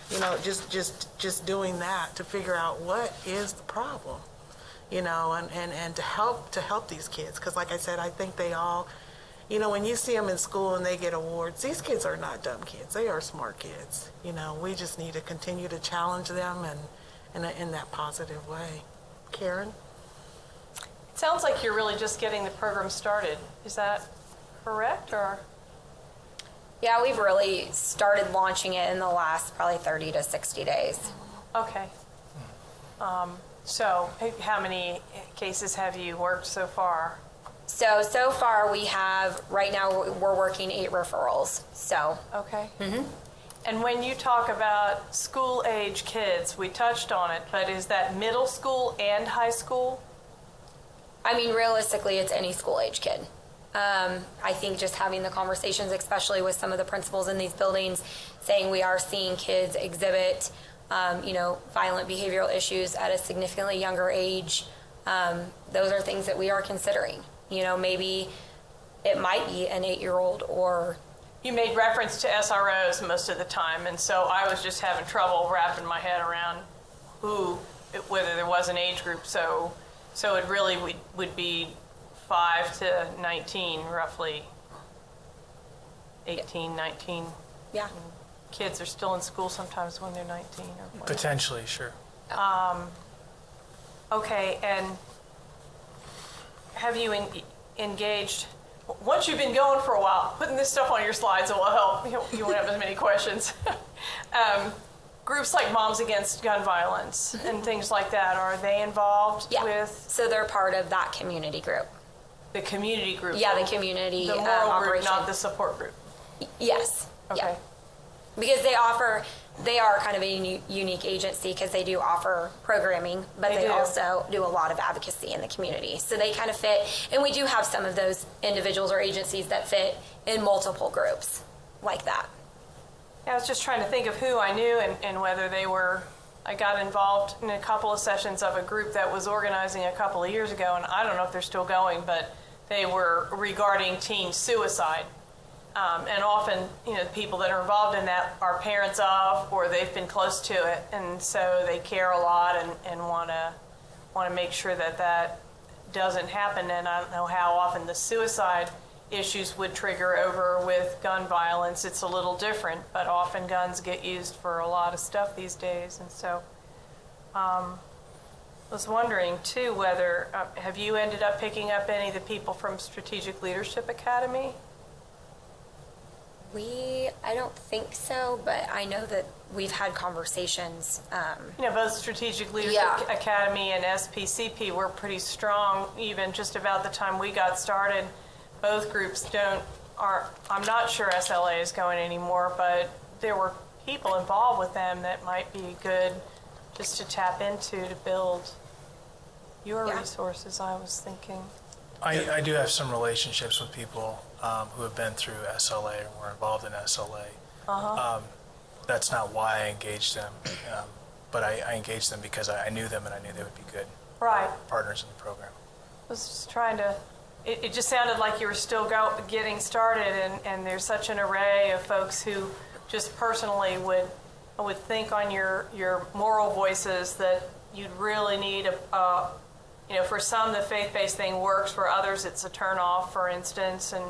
you know, just doing that to figure out what is the problem. You know, and to help these kids. Because like I said, I think they all, you know, when you see them in school and they get awards, these kids are not dumb kids. They are smart kids. You know, we just need to continue to challenge them and in that positive way. Karen? It sounds like you're really just getting the program started. Is that correct, or? Yeah, we've really started launching it in the last probably 30 to 60 days. Okay. So how many cases have you worked so far? So far we have, right now we're working 8 referrals, so. Okay. And when you talk about school-age kids, we touched on it, but is that middle school and high school? I mean, realistically, it's any school-age kid. I think just having the conversations, especially with some of the principals in these buildings, saying we are seeing kids exhibit violent behavioral issues at a significantly younger age. Those are things that we are considering. You know, maybe it might be an 8-year-old or... You made reference to SROs most of the time, and so I was just having trouble wrapping my head around whether there was an age group. So it really would be 5 to 19, roughly 18, 19. Yeah. Kids are still in school sometimes when they're 19 or whatever. Potentially, sure. Okay, and have you engaged, once you've been going for a while, putting this stuff on your slides will help. You won't have as many questions. Groups like Moms Against Gun Violence and things like that, are they involved with? So they're part of that community group. The community group? Yeah, the community the moral operation. group, not the support group? Yes. Okay. Yeah. Because they are kind of a unique agency because they do offer programming, but they also do a lot of advocacy in the community. So they kind of fit, and we do have some of those individuals or agencies that fit in multiple groups like that. Yeah, I was just trying to think of who I knew and whether they were. I got involved in a couple of sessions of a group that was organizing a couple of years ago, and I don't know if they're still going, but they were regarding teen suicide. And often, the people that are involved in that are parents of, or they've been close to it, and so they care a lot and want to make sure that doesn't happen. And I don't know how often the suicide issues would trigger over with gun violence. It's a little different, but often guns get used for a lot of stuff these days. And so I was wondering, too, whether, have you ended up picking up any of the people from Strategic Leadership Academy? I don't think so, but I know that we've had conversations. Both Strategic Leadership Academy and SPCP were pretty strong, even just about the time we got started. Both groups I'm not sure SLA is going anymore, but there were people involved with them that might be good just to tap into to build your resources, I was thinking. I do have some relationships with people who have been through SLA or were involved in SLA. That's not why I engaged them, but I engaged them because I knew them and I knew they would be good partners in the program. I was just trying to, it just sounded like you were still getting started, and there's such an array of folks who just personally would think on your moral voices that you'd really need for some, the faith-based thing works. For others, it's a turn-off, for instance. And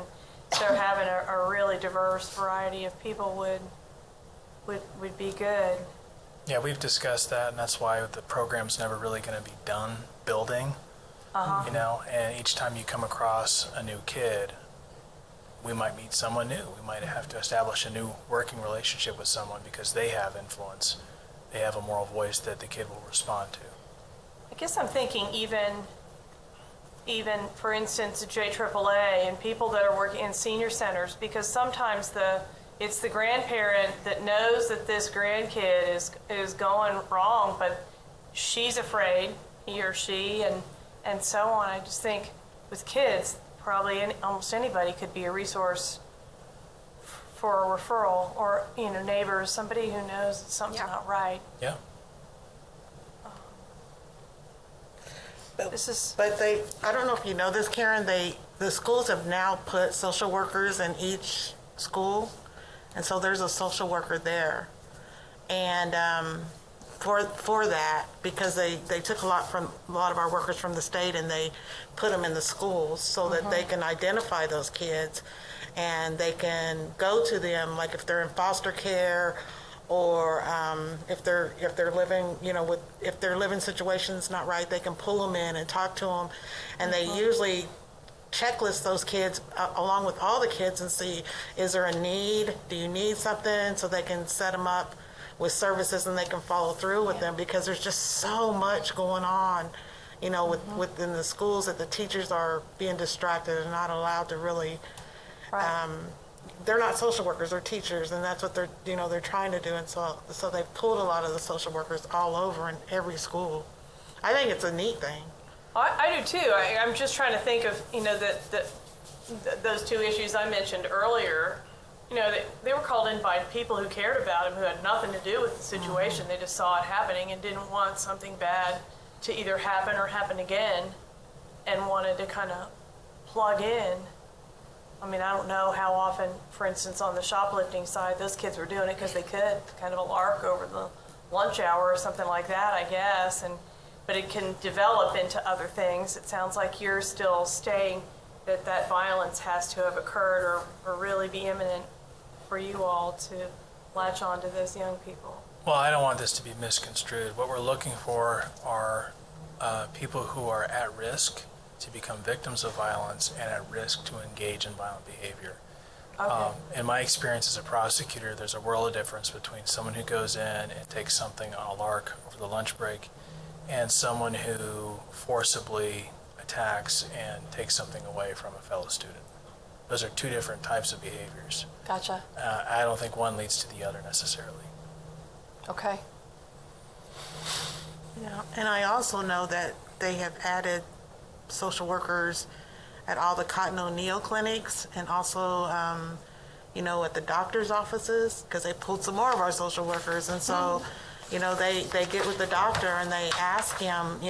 so having a really diverse variety of people would be good. Yeah, we've discussed that, and that's why the program's never really going to be done building. You know, and each time you come across a new kid, we might meet someone new. We might have to establish a new working relationship with someone because they have influence. They have a moral voice that the kid will respond to. I guess I'm thinking even for instance, JAAA and people that are working in senior centers, because sometimes it's the grandparent that knows that this grandkid is going wrong, but she's afraid, he or she, and so on. I just think with kids, probably almost anybody could be a resource for a referral, or neighbors, somebody who knows that something's not right. Yeah. But I don't know if you know this, Karen, the schools have now put social workers in each school, and so there's a social worker there. And for that, because they took a lot of our workers from the state and they put them in the schools so that they can identify those kids and they can go to them, like if they're in foster care, or if they're living, if their living situation's not right, they can pull them in and talk to them, and they usually checklist those kids along with all the kids and see, is there a need? Do you need something? So they can set them up with services and they can follow through with them, because there's just so much going on, within the schools that the teachers are being distracted and not allowed to really. Right. They're not social workers, they're teachers, and that's what they're trying to do. And so they've pulled a lot of the social workers all over in every school. I think it's a neat thing. I do too. I'm just trying to think of, those two issues I mentioned earlier. They were called in by people who cared about him, who had nothing to do with the situation. They just saw it happening and didn't want something bad to either happen or happen again, and wanted to kind of plug in. I mean, I don't know how often, for instance, on the shoplifting side, those kids were doing it because they could, kind of a lark over the lunch hour or something like that, I guess. But it can develop into other things. It sounds like you're still staying that violence has to have occurred or really be imminent for you all to latch on to those young people. Well, I don't want this to be misconstrued. What we're looking for are people who are at risk to become victims of violence and at risk to engage in violent behavior. Okay. In my experience as a prosecutor, there's a world of difference between someone who goes in and takes something on a lark over the lunch break and someone who forcibly attacks and takes something away from a fellow student. Those are two different types of behaviors. Gotcha. I don't think one leads to the other necessarily. Okay. Yeah, and I also know that they have added social workers at all the Cotton O'Neill clinics, and also, at the doctor's offices, because they pulled some more of our social workers. And so, they get with the doctor and they ask him,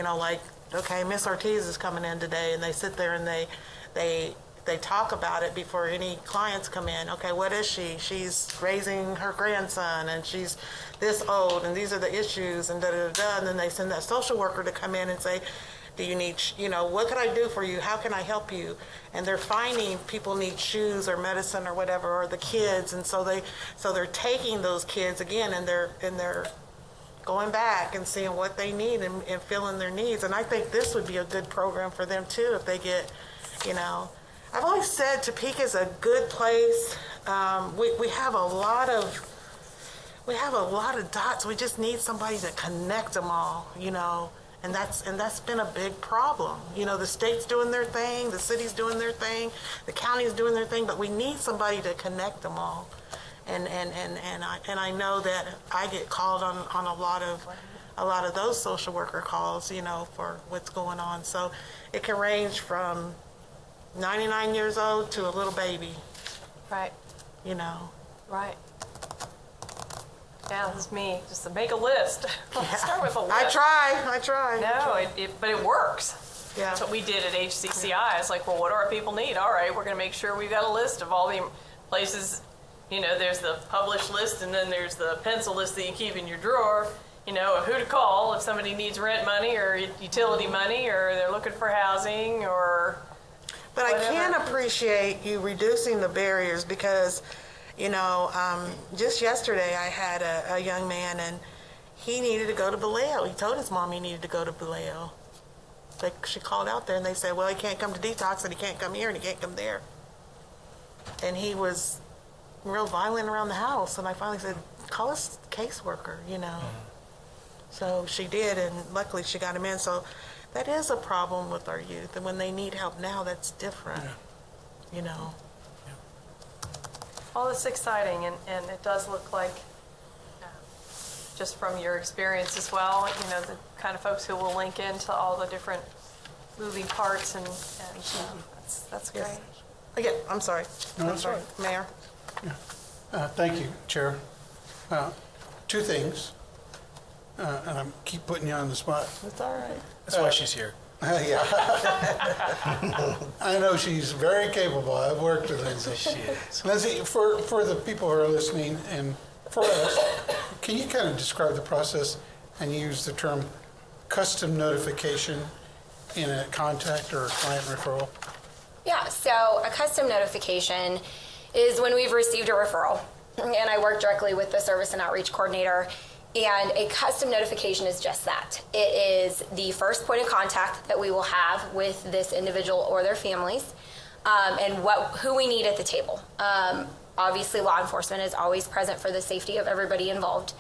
okay, Miss Ortiz is coming in today, and they sit there and they talk about it before any clients come in. Okay, what is she? She's raising her grandson, and she's this old, and these are the issues, and da-da-da-da. And then they send that social worker to come in and say, do you need, what can I do for you? How can I help you? And they're finding people need shoes or medicine or whatever, or the kids. And so they're taking those kids again, and they're going back and seeing what they need and filling their needs. And I think this would be a good program for them too, if they get, I've always said Topeka's a good place. We have a lot of dots. We just need somebody to connect them all, and that's been a big problem. The state's doing their thing, the city's doing their thing, the county's doing their thing, but we need somebody to connect them all. And I know that I get called on a lot of those social worker calls, for what's going on. So it can range from 99 years old to a little baby. Right. Right. Yeah, this is me. Just to make a list. Let's start with a list. I try. No, but it works. Yeah. That's what we did at HCCI. It's like, well, what do our people need? All right, we're going to make sure we've got a list of all the places. There's the published list, and then there's the pencil list that you keep in your drawer, of who to call if somebody needs rent money or utility money, or they're looking for housing or But whatever. I can appreciate you reducing the barriers, because, just yesterday I had a young man, and he needed to go to Vallejo. He told his mom he needed to go to Vallejo. She called out there and they said, well, he can't come to detox and he can't come here and he can't come there. And he was real violent around the house. And I finally said, call us caseworker, you know. So she did, and luckily she got him in. So that is a problem with our youth. And when they need help now, that's different, you know. Well, it's exciting, and it does look like, just from your experience as well, you know, the kind of folks who will link into all the different moving parts, and that's great. Yes. Again, I'm sorry. No, I'm that's sorry. right. Mayor? Thank you, Chair. Two things, and I keep putting you on the spot. It's all right. That's why she's here. Yeah. I know she's very capable. I've worked with Lindsay. She is. Lindsay, for the people who are listening and for us, can you kind of describe the process and use the term custom notification in a contact or a client referral? Yeah, so a custom notification is when we've received a referral, and I work directly with the service and outreach coordinator, and a custom notification is just that. It is the first point of contact that we will have with this individual or their families, and who we need at the table. Obviously, law enforcement is always present for the safety of everybody involved,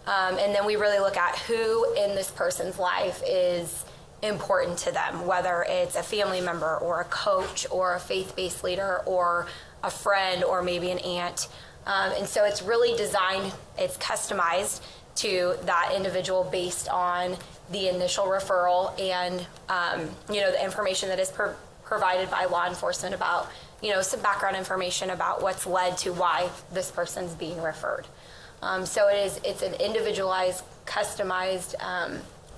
and then we really look at who in this person's life is important to them, whether it's a family member or a coach or a faith-based leader or a friend or maybe an aunt. And so it's really designed, it's customized to that individual based on the initial referral and, the information that is provided by law enforcement about, some background information about what's led to why this person's being referred. So it's an individualized, customized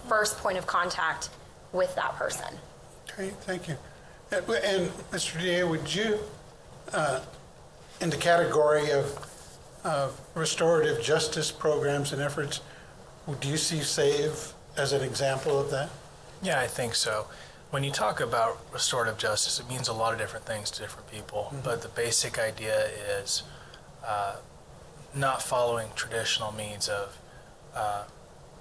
first point of contact with that person. Okay, thank you. And Mr. DA, would you, in the category of restorative justice programs and efforts, do you see SAVE as an example of that? Yeah, I think so. When you talk about restorative justice, it means a lot of different things to different people, but the basic idea is not following traditional means of,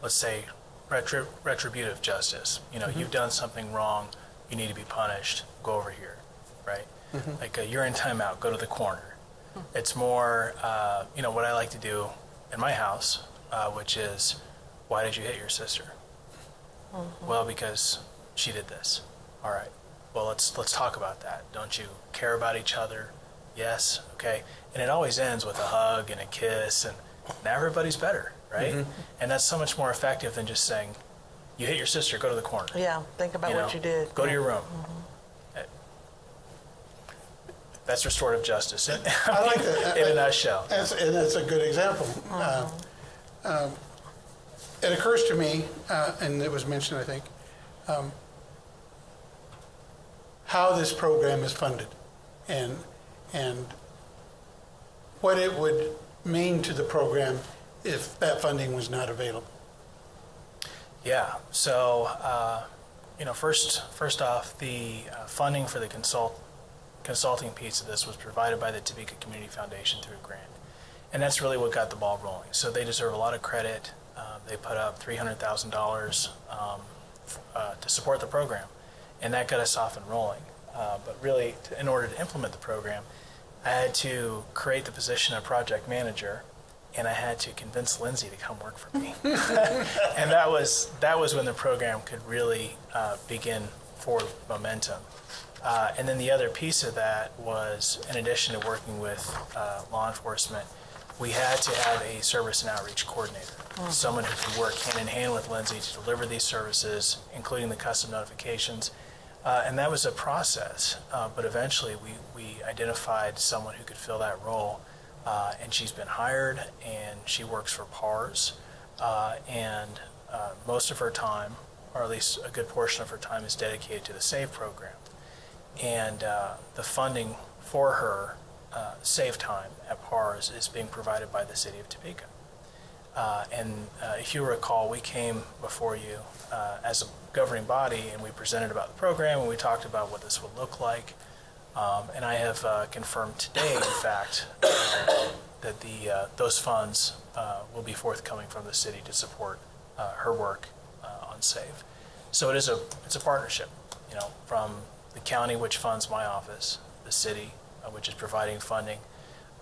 let's say, retributive justice. You've done something wrong, you need to be punished, go over here, right? Like you're in timeout, go to the corner. It's more, what I like to do in my house, which is, why did you hit your sister? Well, because she did this. All right. Well, let's talk about that. Don't you care about each other? Yes. Okay. And it always ends with a hug and a kiss, and now everybody's better, right? And that's so much more effective than just saying, you hit your sister, go to the corner. Yeah, think about what you did. Go to your room. That's restorative justice in I like that. a nutshell. And that's a good example. It occurs to me, and it was mentioned, I think, how this program is funded and what it would mean to the program if that funding was not available. Yeah. So, first off, the funding for the consulting piece of this was provided by the Topeka Community Foundation through a grant. And that's really what got the ball rolling. So they deserve a lot of credit. They put up $300,000 to support the program, and that got us off and rolling. But really, in order to implement the program, I had to create the position of project manager, and I had to convince Lindsay to come work for me. And that was when the program could really begin forward momentum. And then the other piece of that was, in addition to working with law enforcement, we had to have a service and outreach coordinator, someone who could work hand in hand with Lindsay to deliver these services, including the custom notifications. And that was a process, but eventually we identified someone who could fill that role, and she's been hired, and she works for PARS, and most of her time, or at least a good portion of her time, is dedicated to the SAVE program. And the funding for her SAVE time at PARS is being provided by the city of Topeka. And if you recall, we came before you as a governing body, and we presented about the program, and we talked about what this would look like. And I have confirmed today, in fact, that those funds will be forthcoming from the city to support her work on SAVE. So it's a partnership, from the county, which funds my office, the city, which is providing funding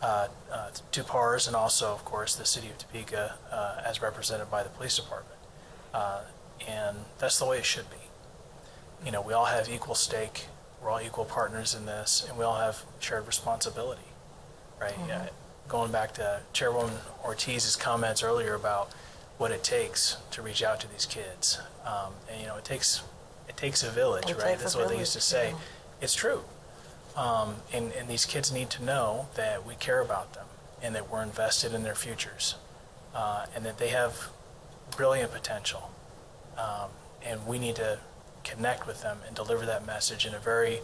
to PARS, and also, of course, the city of Topeka, as represented by the police department. And that's the way it should be. We all have equal stake. We're all equal partners in this, and we all have shared responsibility, right? Mm-hmm. Going back to Chairwoman Ortiz's comments earlier about what it takes to reach out to these kids, and it takes a village, right? That's what they used to say. Yeah. It's true, and these kids need to know that we care about them and that we're invested in their futures, and that they have brilliant potential, and we need to connect with them and deliver that message in a very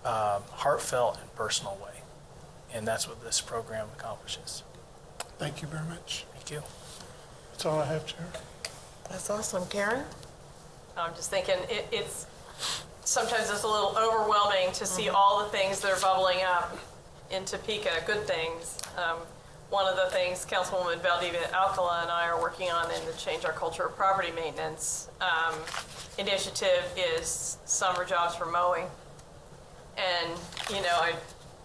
heartfelt and personal way. And that's what this program accomplishes. Thank you very much. Thank you. That's all I have, Chair. That's awesome. Karen? I'm just thinking it's sometimes it's a little overwhelming to see all the things that are bubbling up in Topeka, good things. One of the things Councilwoman Valdivia Alcala and I are working on in the Change Our Culture of Property Maintenance initiative is summer jobs for mowing. And,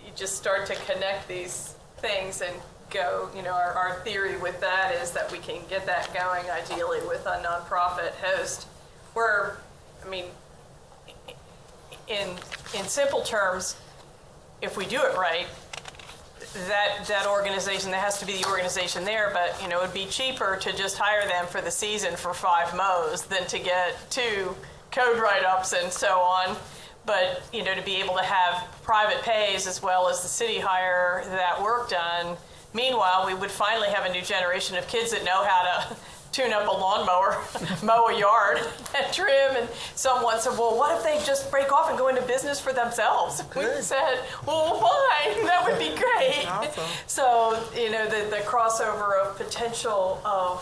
you just start to connect these things and go, our theory with that is that we can get that going ideally with a nonprofit host where, in simple terms, if we do it right, that organization, there has to be the organization there, but it would be cheaper to just hire them for the season for 5 mows than to get 2 code write-ups and so on. But to be able to have private pays as well as the city hire that work done. Meanwhile, we would finally have a new generation of kids that know how to tune up a lawnmower, mow a yard, and trim. And someone said, well, what if they just break off and go into business for themselves? Good. We said, well, fine, that would be great. Awesome. So, the crossover of potential of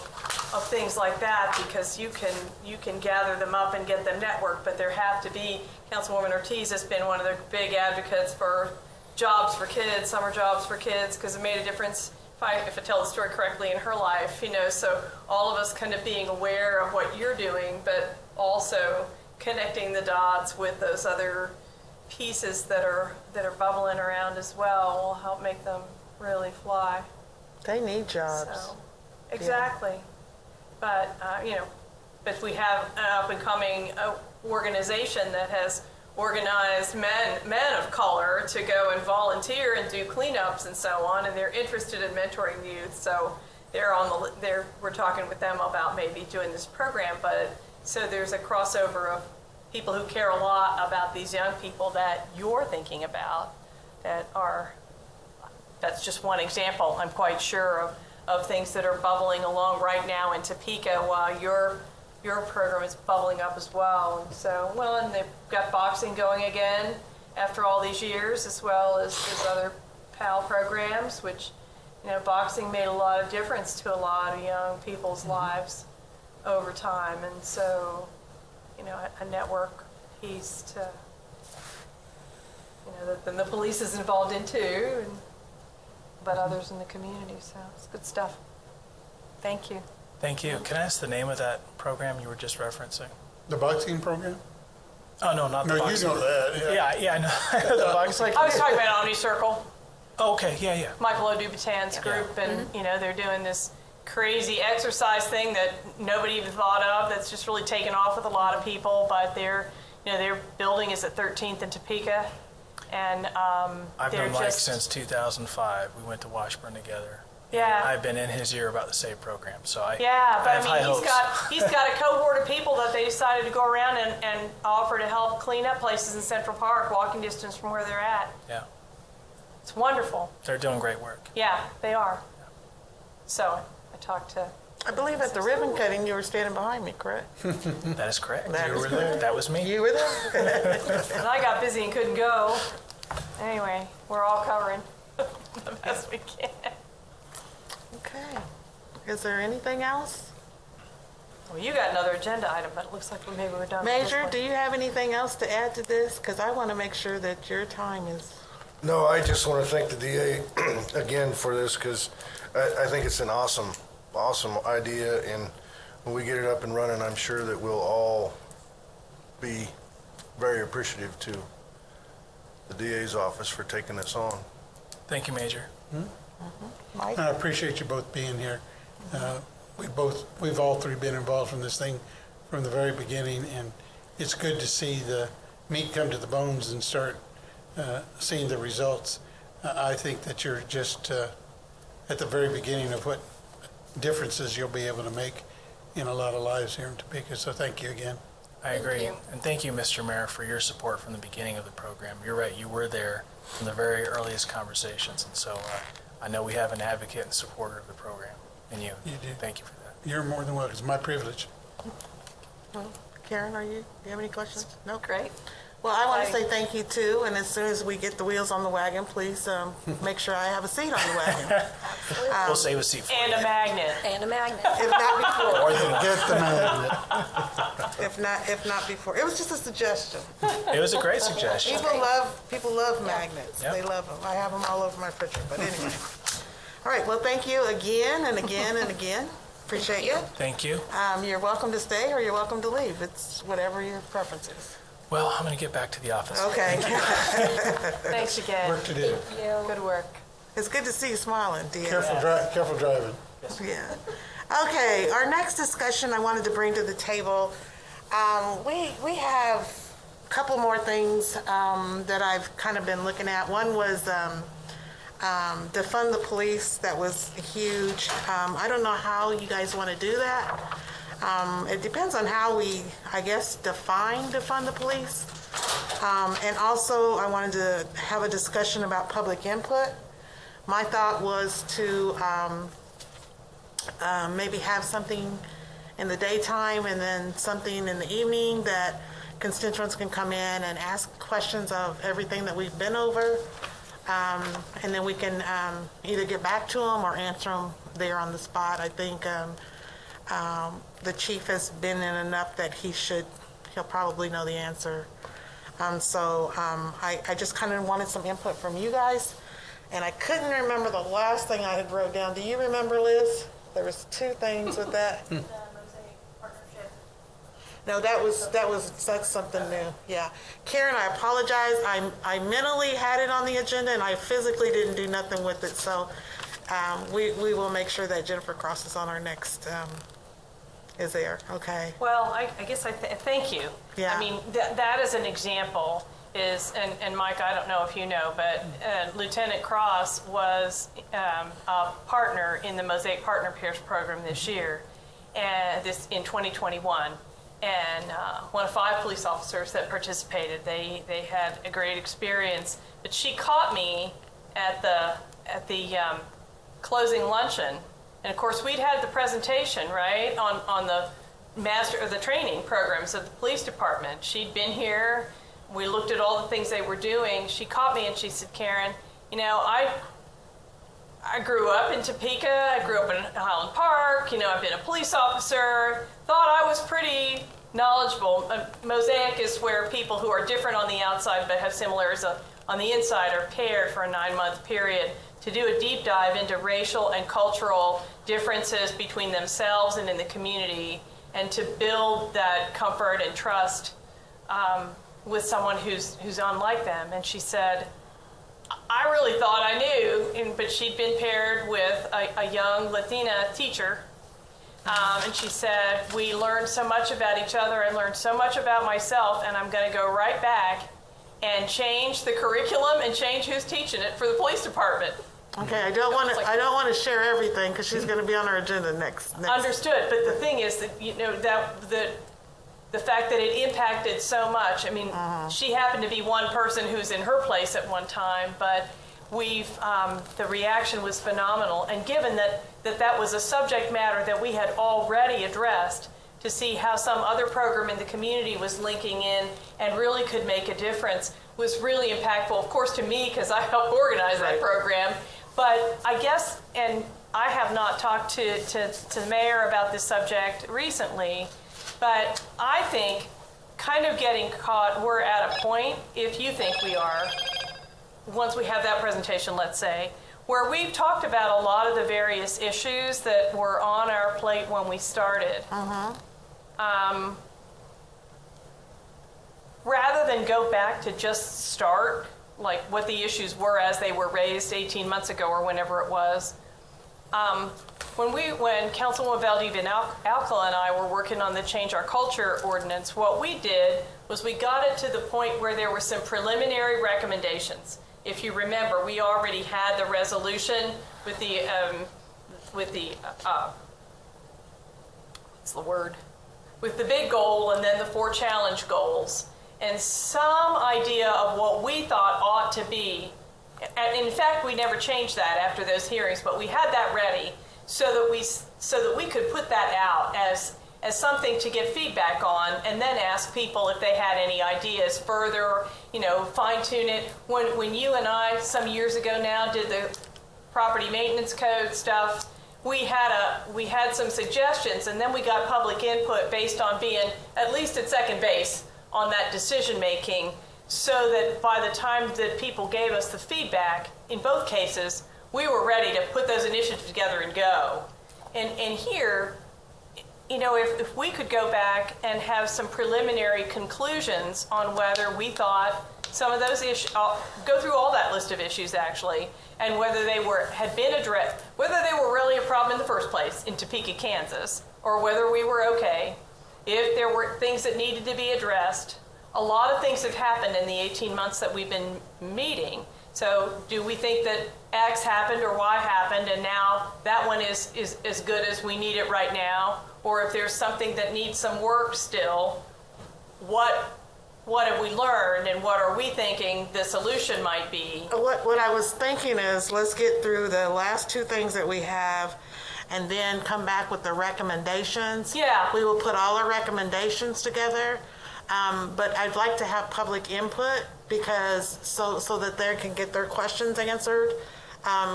things like that, because you can gather them up and get them networked, but there have to be, Councilwoman Ortiz has been one of the big advocates for jobs for kids, summer jobs for kids, because it made a difference, if I tell the story correctly, in her life, so all of us kind of being aware of what you're doing, but also connecting the dots with those other pieces that are bubbling around as well will help make them really fly. They need jobs. So, exactly. Yeah. But, but we have an up-and-coming organization that has organized men of color to go and volunteer and do cleanups and so on, and they're interested in mentoring youth. So we're talking with them about maybe doing this program. But so there's a crossover of people who care a lot about these young people that you're thinking about. That's just one example. I'm quite sure of things that are bubbling along right now in Topeka while your program is bubbling up as well. And so, and they've got boxing going again after all these years, as well as other PAL programs, which, boxing made a lot of difference to a lot of young people's lives over time. And so, a network piece to, that then the police is involved in too, but others in the community. So it's good stuff. Thank you. Thank you. Can I ask the name of that program you were just referencing? The boxing program? Oh, no, not the No, boxing. you know that. Yeah, I know. The boxing. I was talking about Omni Circle, Oh, okay, yeah. Michael O'Dubatan's group, and they're doing this crazy exercise thing that nobody even thought of. That's just really taken off with a lot of people. But their building is at 13th and Topeka, and I've known Mike since 2005. We went to Washburn together. Yeah. I've been in his ear about the SAVE program, so I but have high hopes. he's got a cohort of people that they decided to go around and offer to help clean up places in Central Park, walking distance from where they're at. Yeah. It's wonderful. They're doing great work. Yeah, they are. So I talked to... I believe at the ribbon cutting you were standing behind me, correct? That is correct. That You is were correct. there. That was me. You were there? And I got busy and couldn't go. Anyway, we're all covering the best we can. Okay. Is there anything else? Well, you got another agenda item, but it looks like maybe we're done. Major, do you have anything else to add to this? Because I want to make sure that your time is... No, I just want to thank the DA again for this, because I think it's an awesome idea, and when we get it up and running, I'm sure that we'll all be very appreciative to the DA's office for taking this on. Thank you, Major. Mike? I appreciate you both being here. We've all three been involved in this thing from the very beginning, and it's good to see the meat come to the bones and start seeing the results. I think that you're just at the very beginning of what differences you'll be able to make in a lot of lives here in Topeka, so thank you again. I agree. And thank you, Mr. Mayor, for your support from the beginning of the program. You're right, you were there from the very earliest conversations, and so I know we have an advocate and supporter of the program in you. You do. Thank you for that. You're more than welcome. It's my privilege. Karen, do you have any questions? No? Great. Well, I want to say thank you too, and as soon as we get the wheels on the wagon, please make sure I have a seat on the wagon. We'll save a seat for And you. a magnet. And a magnet. If not before. More than Get the magnet. If not before. It was just a suggestion. It was a great suggestion. People love magnets. Yep. They love them. I have them all over my fridge. But anyway. All right. Well, thank you again and again and again. Appreciate you. Thank you. You're welcome to stay or you're welcome to leave. It's whatever your preference is. Well, I'm going to get back to the office. Okay. Thanks again. Work to do. Good work. It's good to see you smiling, dear. Careful driving. Yeah. Okay, our next discussion I wanted to bring to the table, we have a couple more things that I've kind of been looking at. One was defund the police. That was huge. I don't know how you guys want to do that. It depends on how we, I guess, define defund the police. And also, I wanted to have a discussion about public input. My thought was to maybe have something in the daytime and then something in the evening that constituents can come in and ask questions of everything that we've been over. And then we can either get back to them or answer them there on the spot. I think the chief has been in enough that he'll probably know the answer. So I just kind of wanted some input from you guys. And I couldn't remember the last thing I had wrote down. Do you remember, Liz? There was two things with that. No, that's something new. Yeah. Karen, I apologize. I mentally had it on the agenda and I physically didn't do nothing with it. So we will make sure that Jennifer Cross is on our next, is there. Okay. Well, I guess thank you. Yeah. I mean, that is an example is, and Mike, I don't know if you know, but Lieutenant Cross was a partner in the Mosaic Partner Peers program this year, and this in 2021. And one of 5 police officers that participated, they had a great experience. But she caught me at the closing luncheon, and of course we'd had the presentation right on the master of the training programs of the police department. She'd been here. We looked at all the things they were doing. She caught me and she said, "Karen, you know, I grew up in Topeka. I grew up in Highland Park. You know, I've been a police officer. Thought I was pretty knowledgeable. Mosaic is where people who are different on the outside but have similarities on the inside are paired for a 9-month period to do a deep dive into racial and cultural differences between themselves and in the community, and to build that comfort and trust with someone who's unlike them." And she said, "I really thought I knew," but she'd been paired with a young Latina teacher. And she said, "We learned so much about each other. I learned so much about myself, and I'm going to go right back and change the curriculum and change who's teaching it for the police department." Okay, I don't want to share everything because she's going to be on our agenda next. Understood, but the thing is that, you know, that the fact that it impacted so much. I mean, she happened to be one person who's in her place at one time, but the reaction was phenomenal. And given that was a subject matter that we had already addressed, to see how some other program in the community was linking in and really could make a difference was really impactful, of course, to me, because I helped organize that program. But I guess, and I have not talked to the mayor about this subject recently, but I think kind of getting caught, we're at a point, if you think we are, once we have that presentation, let's say, where we've talked about a lot of the various issues that were on our plate when we started. Rather than go back to just start, like what the issues were as they were raised 18 months ago or whenever it was, when Councilwoman Valdivia Alcala and I were working on the Change Our Culture ordinance, what we did was we got it to the point where there were some preliminary recommendations. If you remember, we already had the resolution with the what's the word? With the big goal and then the 4 challenge goals, and some idea of what we thought ought to be. And in fact, we never changed that after those hearings, but we had that ready so that we could put that out as something to get feedback on, and then ask people if they had any ideas further, fine tune it. When you and I, some years ago now, did the property maintenance code stuff, we had some suggestions, and then we got public input based on being at least at second base on that decision making, so that by the time that people gave us the feedback, in both cases, we were ready to put those initiatives together and go. And here, if we could go back and have some preliminary conclusions on whether we thought some of those issues, go through all that list of issues actually, and whether they had been addressed, whether they were really a problem in the first place in Topeka, Kansas, or whether we were okay, if there were things that needed to be addressed. A lot of things have happened in the 18 months that we've been meeting. So do we think that X happened or Y happened and now that one is as good as we need it right now? Or if there's something that needs some work still, what have we learned and what are we thinking the solution might be? What I was thinking is, let's get through the last 2 things that we have and then come back with the recommendations. Yeah. We will put all our recommendations together. But I'd like to have public input because so that they can get their questions answered.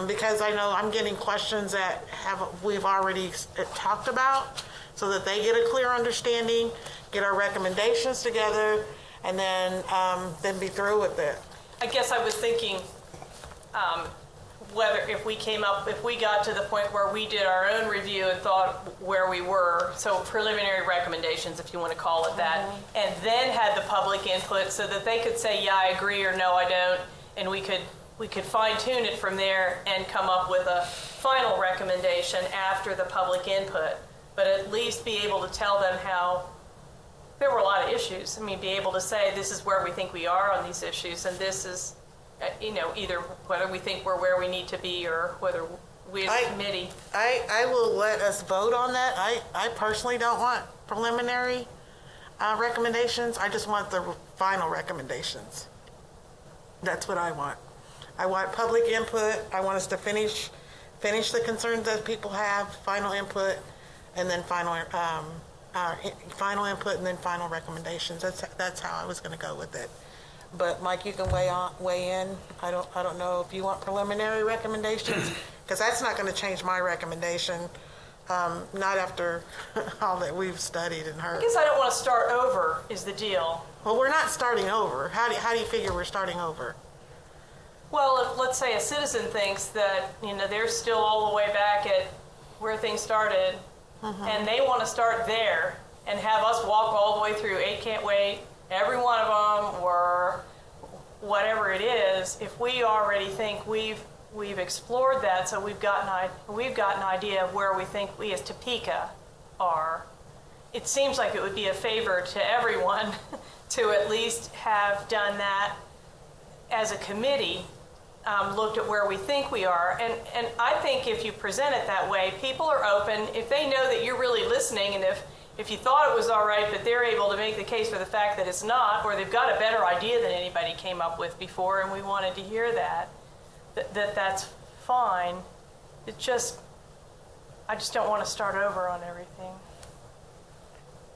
Because I know I'm getting questions that we've already talked about, so that they get a clear understanding, get our recommendations together, and then be through with it. I guess I was thinking whether if we got to the point where we did our own review and thought where we were, so preliminary recommendations, if you want to call it that, and then had the public input so that they could say, yeah, I agree, or no, I don't, and we could fine tune it from there and come up with a final recommendation after the public input, but at least be able to tell them how there were a lot of issues. I mean, be able to say, this is where we think we are on these issues, and this is, either whether we think we're where we need to be or whether we as a committee. I will let us vote on that. I personally don't want preliminary recommendations. I just want the final recommendations. That's what I want. I want public input. I want us to finish the concerns that people have, final input, and then final input, and then final recommendations. That's how I was going to go with it. But Mike, you can weigh in. I don't know if you want preliminary recommendations, because that's not going to change my recommendation. Not after all that we've studied and heard. I guess I don't want to start over is the deal. Well, we're not starting over. How do you figure we're starting over? Well, if, let's say a citizen thinks that, they're still all the way back at where things started, and they want to start there and have us walk all the way through 8 Can't Wait, every one of them, or whatever it is, if we already think we've explored that, so we've got an idea of where we think we as Topeka are, it seems like it would be a favor to everyone to at least have done that as a committee, looked at where we think we are. And I think if you present it that way, people are open. If they know that you're really listening, and if you thought it was all right, but they're able to make the case for the fact that it's not, or they've got a better idea than anybody came up with before, and we wanted to hear that's fine. I just don't want to start over on everything.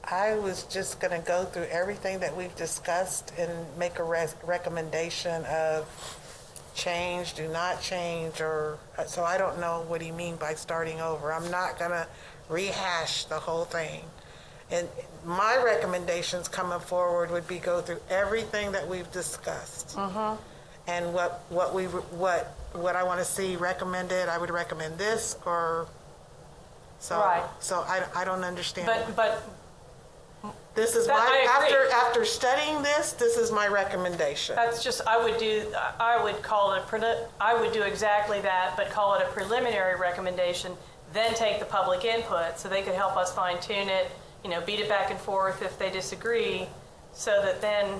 I was just going to go through everything that we've discussed and make a recommendation of change, do not change, so I don't know what you mean by starting over. I'm not going to rehash the whole thing. And my recommendations coming forward would be go through everything that we've discussed and what I want to see recommended, I would recommend this, or, so. Right. So I don't understand. But This is That- my, I agree. after studying this is my recommendation. that's just, I would call it, I would do exactly that, but call it a preliminary recommendation, then take the public input, so they could help us fine tune it, beat it back and forth if they disagree, so that then,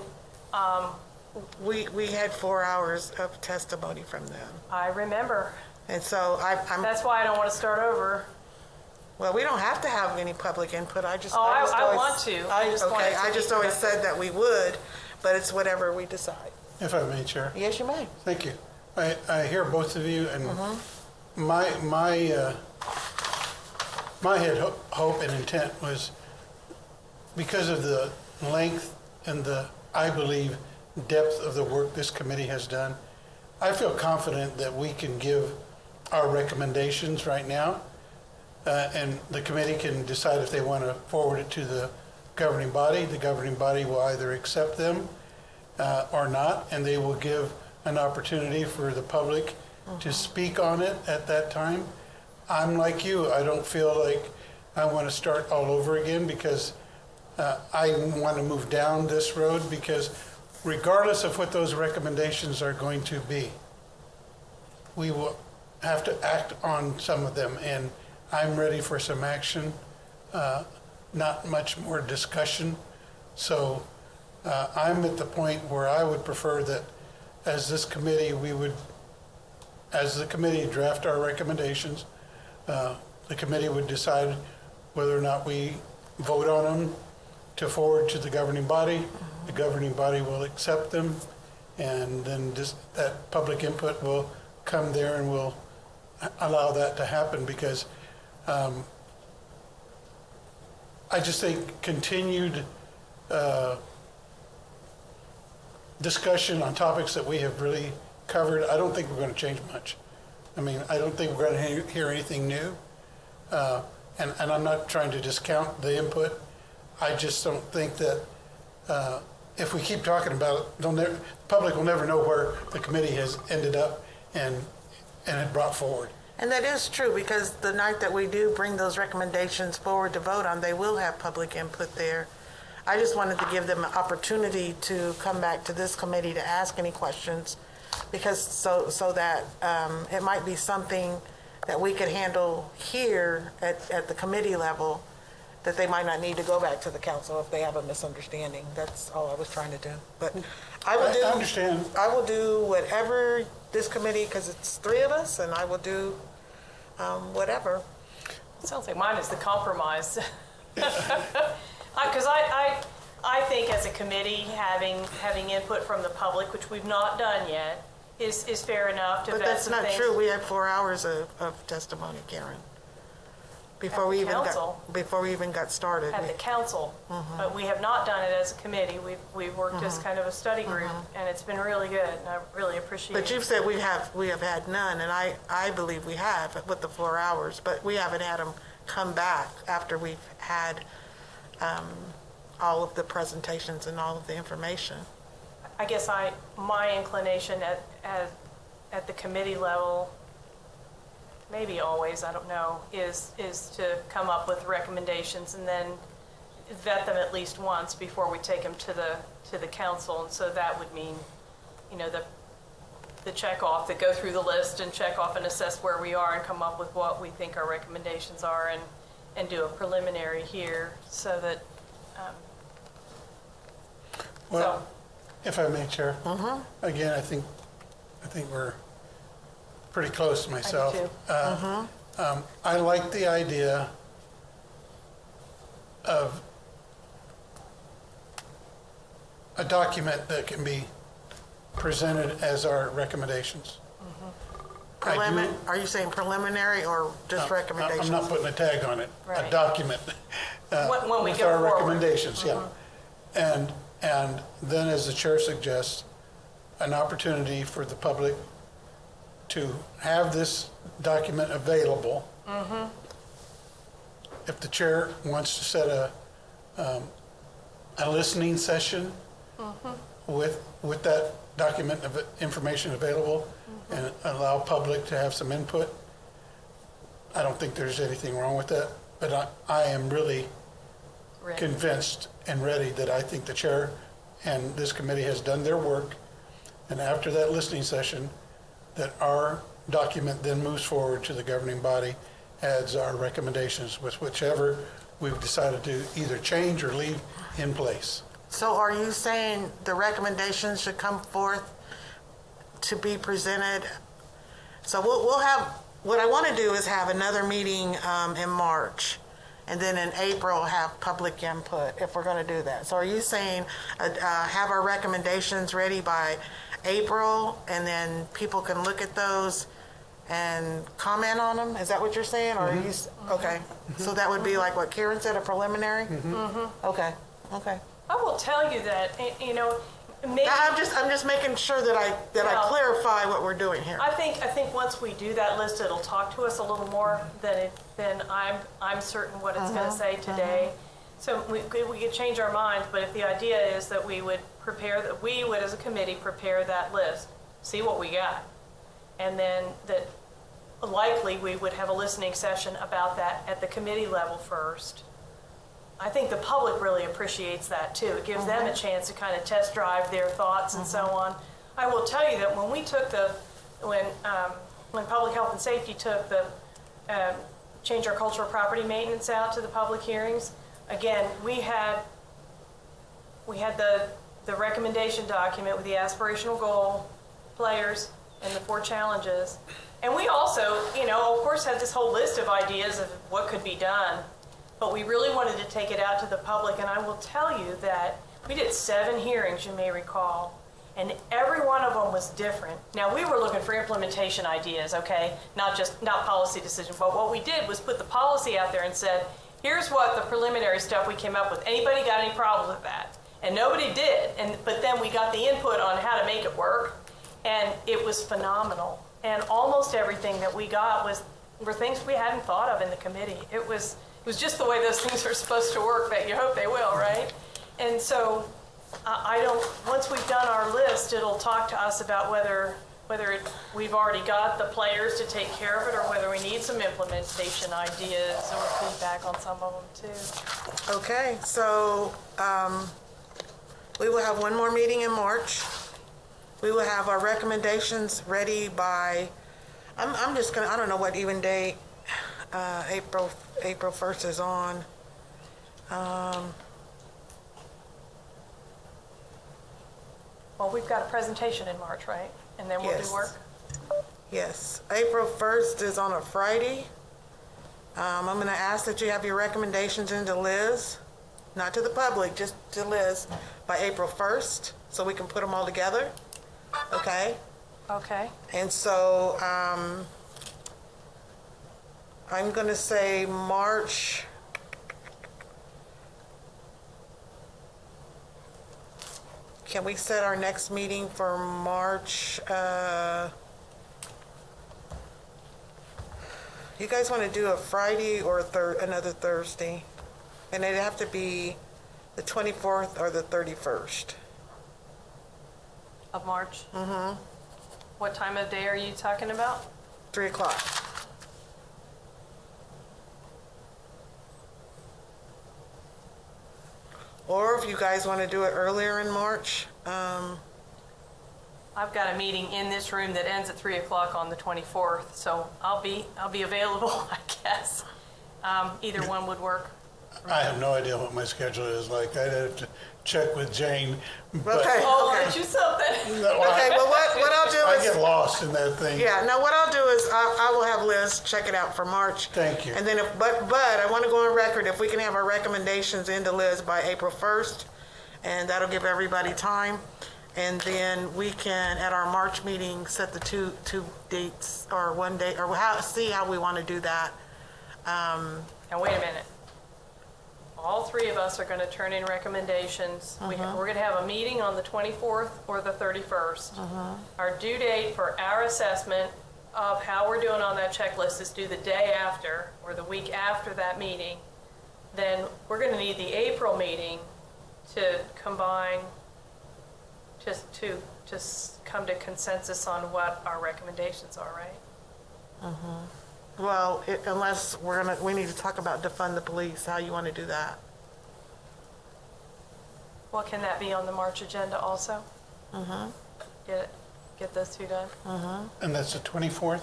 We had 4 hours of testimony from them. I remember. And so I'm, That's why I don't want to start over. well, we don't have to have any public input. I just Oh, I always- want to. I just want it Okay, to I be just always productive. said that we would, but it's whatever we decide. If I may, Chair. Yes, you may. Thank you. I hear both of you, and my head hope and intent was, because of the length and the, I believe, depth of the work this committee has done, I feel confident that we can give our recommendations right now, and the committee can decide if they want to forward it to the governing body. The governing body will either accept them or not, and they will give an opportunity for the public to speak on it at that time. I'm like you. I don't feel like I want to start all over again, because I want to move down this road, because regardless of what those recommendations are going to be, we will have to act on some of them, and I'm ready for some action, not much more discussion. So I'm at the point where I would prefer that as this committee, as the committee draft our recommendations, the committee would decide whether or not we vote on them to forward to the governing body. The governing body will accept them, and then that public input will come there, and we'll allow that to happen, because I just think continued discussion on topics that we have really covered, I don't think we're going to change much. I mean, I don't think we're going to hear anything new. And I'm not trying to discount the input. I just don't think that if we keep talking about it, the public will never know where the committee has ended up and it brought forward. And that is true, because the night that we do bring those recommendations forward to vote on, they will have public input there. I just wanted to give them an opportunity to come back to this committee to ask any questions, because so that it might be something that we could handle here at the committee level, that they might not need to go back to the council if they have a misunderstanding. That's all I was trying to do. But I understand. I will do whatever this committee, because it's 3 of us, and I will do whatever. Sounds like mine is the compromise. Because I think as a committee, having input from the public, which we've not done yet, is fair enough to But vet that's some not things. true. We had 4 hours of testimony, Karen, before we even got started. At the council, but we have not done it as a committee. We've worked as kind of a study group, and it's been really good, and I really appreciate it. But you've said we have had none, and I believe we have with the 4 hours, but we haven't had them come back after we've had all of the presentations and all of the information. I guess my inclination at the committee level, maybe always, I don't know, is to come up with recommendations and then vet them at least once before we take them to the council. And so that would mean, the check off, that go through the list and check off and assess where we are and come up with what we think our recommendations are, and do a preliminary here, so that, Well, if I may, Chair. Again, I think we're pretty close myself. I do too. I like the idea of a document that can be presented as our recommendations. I do- Are you saying preliminary or just recommendations? I'm not putting a tag on it. A Right. document When we with go our forward. recommendations, yeah. And then, as the chair suggests, an opportunity for the public to have this document available. If the chair wants to set a listening session with that document of information available and allow public to have some input. I don't think there's anything wrong with that, but I am really Ready. convinced and ready that I think the chair and this committee has done their work. And after that listening session, that our document then moves forward to the governing body, adds our recommendations with whichever we've decided to either change or leave in place. So are you saying the recommendations should come forth to be presented? So we'll have, what I want to do is have another meeting in March, and then in April have public input, if we're going to do that. So are you saying have our recommendations ready by April, and then people can look at those and comment on them? Is that what you're saying? Or are you, okay. So that would be like what Karen said, a preliminary? Okay, okay. I will tell you that, you know, maybe. I'm just making sure that I Well, clarify what we're doing here. I think once we do that list, it'll talk to us a little more than I'm certain what it's going to say today. So we could change our minds, but if the idea is that we would as a committee prepare that list, see what we got, and then that likely we would have a listening session about that at the committee level first. I think the public really appreciates that too. It gives them a chance to kind of test drive their thoughts and so on. I will tell you that when we took when Public Health and Safety took the change our cultural property maintenance out to the public hearings, again, we had the recommendation document with the aspirational goal, players, and the 4 challenges. And we also, you know, of course, had this whole list of ideas of what could be done. But we really wanted to take it out to the public, and I will tell you that we did 7 hearings, you may recall, and every one of them was different. Now, we were looking for implementation ideas, okay? Not policy decisions, but what we did was put the policy out there and said, here's what the preliminary stuff we came up with. Anybody got any problems with that? And nobody did, but then we got the input on how to make it work, and it was phenomenal. And almost everything that we got were things we hadn't thought of in the committee. It was just the way those things are supposed to work, that you hope they will, right? And so once we've done our list, it'll talk to us about whether we've already got the players to take care of it or whether we need some implementation ideas or feedback on some of them too. Okay, so we will have one more meeting in March. We will have our recommendations ready by, I'm just gonna, I don't know what even date April 1st is on. Well, we've got a presentation in March, right? And then we'll Yes. do work? Yes, April 1st is on a Friday. I'm going to ask that you have your recommendations into Liz, not to the public, just to Liz, by April 1st, so we can put them all together, okay? Okay. And so I'm going to say March. Can we set our next meeting for March? You guys want to do a Friday or another Thursday? And it'd have to be the 24th or the 31st. Of March? Mm-hmm. What time of day are you talking about? 3 o'clock. Or if you guys want to do it earlier in March, I've got a meeting in this room that ends at 3 o'clock on the 24th, so I'll be available, I guess. Either one would work. I have no idea what my schedule is like. I'd have to check with Jane. But Okay. Oh, get you something. No, okay, well, what I'll do I is, get lost in that thing. yeah, no, what I'll do is I will have Liz check it out for March. Thank you. And then but I want to go on record, if we can have our recommendations into Liz by April 1st, and that'll give everybody time. And then we can, at our March meeting, set the two dates or one day, or see how we want to do that. Now, wait a minute. All 3 of us are going to turn in recommendations. We're going to have a meeting on the 24th or the 31st. Our due date for our assessment of how we're doing on that checklist is due the day after or the week after that meeting. Then we're going to need the April meeting to combine, come to consensus on what our recommendations are, right? Well, unless we need to talk about defund the police, how you want to do that? Well, can that be on the March agenda also? Get those two done? And that's the 24th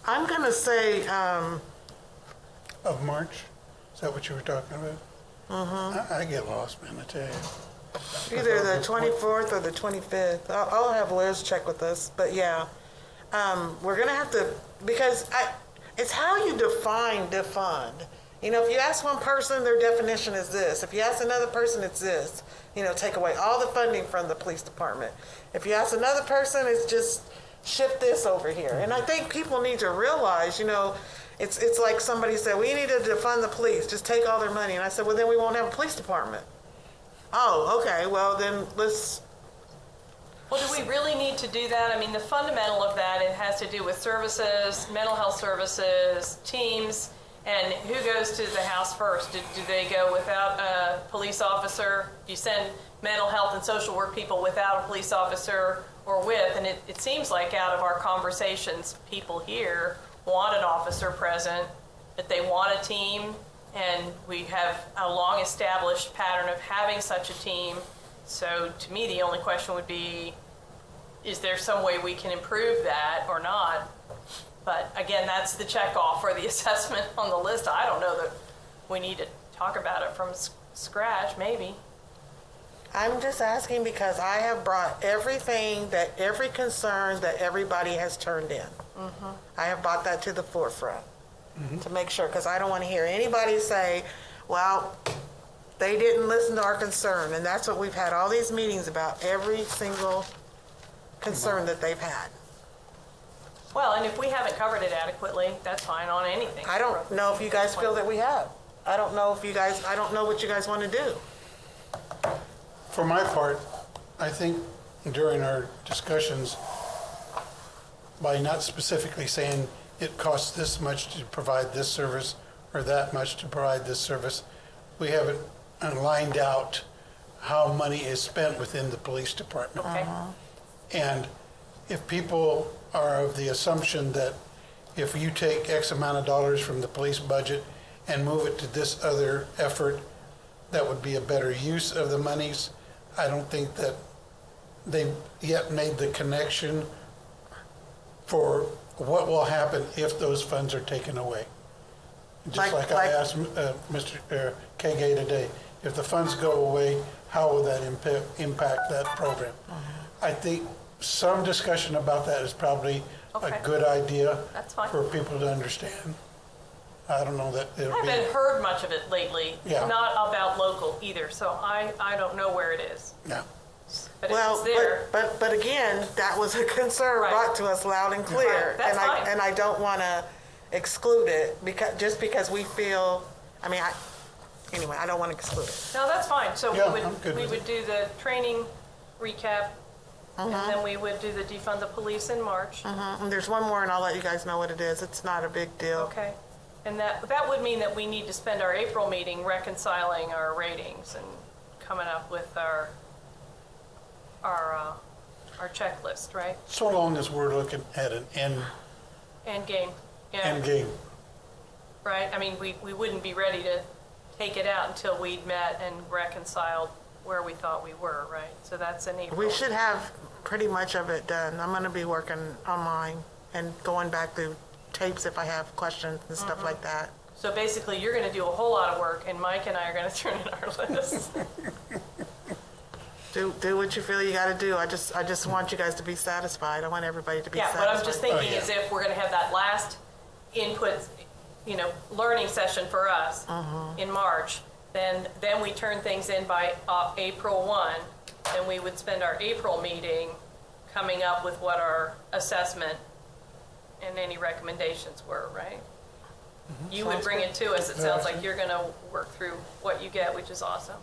I'm going to say, of March? Is that what you were talking about? I get lost, man, I tell you. either the 24th or the 25th. I'll have Liz check with us, but yeah. We're going to have to, because it's how you define defund. You know, if you ask one person, their definition is this. If you ask another person, it's this. You know, take away all the funding from the police department. If you ask another person, it's just shift this over here. And I think people need to realize, you know, it's like somebody said, we need to defund the police, just take all their money. And I said, well, then we won't have a police department. Oh, okay, well, then let's... Well, do we really need to do that? I mean, the fundamental of that, it has to do with services, mental health services, teams, and who goes to the house first? Do they go without a police officer? Do you send mental health and social work people without a police officer or with? And it seems like out of our conversations, people here want an officer present, that they want a team, and we have a long established pattern of having such a team. So to me, the only question would be, is there some way we can improve that or not? But again, that's the checkoff or the assessment on the list. I don't know that we need to talk about it from scratch, maybe. I'm just asking because I have brought every concern that everybody has turned in. I have brought that to the forefront to make sure, because I don't want to hear anybody say, well, they didn't listen to our concern. And that's what we've had all these meetings about, every single concern that they've had. Well, and if we haven't covered it adequately, that's fine on anything. I don't know if you guys feel that we have. I don't know what you guys want to do. For my part, I think during our discussions, by not specifically saying it costs this much to provide this service or that much to provide this service, we haven't lined out how money is spent within the police department. Okay. And if people are of the assumption that if you take X amount of dollars from the police budget and move it to this other effort, that would be a better use of the monies. I don't think that they've yet made the connection for what will happen if those funds are taken away. Just like I asked Mr. Kage today, if the funds go away, how will that impact that program? I think some discussion about that is probably a good idea. That's fine. For people to understand. I don't know that it'll I be. haven't heard much of it lately. Yeah. Not about local either, so I don't know where it is. Yeah. But Well, it's there. but again, that was a concern Right. brought to us loud and clear. Right. That's fine. And I don't want to exclude it because we feel, anyway, I don't want to exclude it. No, that's fine. So Yeah, I'm good we with would do the training recap, and then we would do the defund the police in March. And there's one more, and I'll let you guys know what it is. It's not a big deal. Okay. And that would mean that we need to spend our April meeting reconciling our ratings and coming up with our checklist, right? So long as we're looking at an end Game. Yeah. game. Right? I mean, we wouldn't be ready to take it out until we'd met and reconciled where we thought we were, right? So that's in April. We should have pretty much of it done. I'm going to be working on mine and going back through tapes if I have questions and stuff like that. So basically, you're going to do a whole lot of work, and Mike and I are going to turn in our list. Do what you feel you got to do. I just want you guys to be satisfied. I want everybody to be Yeah, satisfied. what I'm just thinking Oh, yeah. is if we're going to have that last input, learning session for us in March, then we turn things in by April 1, and we would spend our April meeting coming up with what our assessment and any recommendations were, right? You would bring it to us. It sounds like you're going to work through what you get, which is awesome.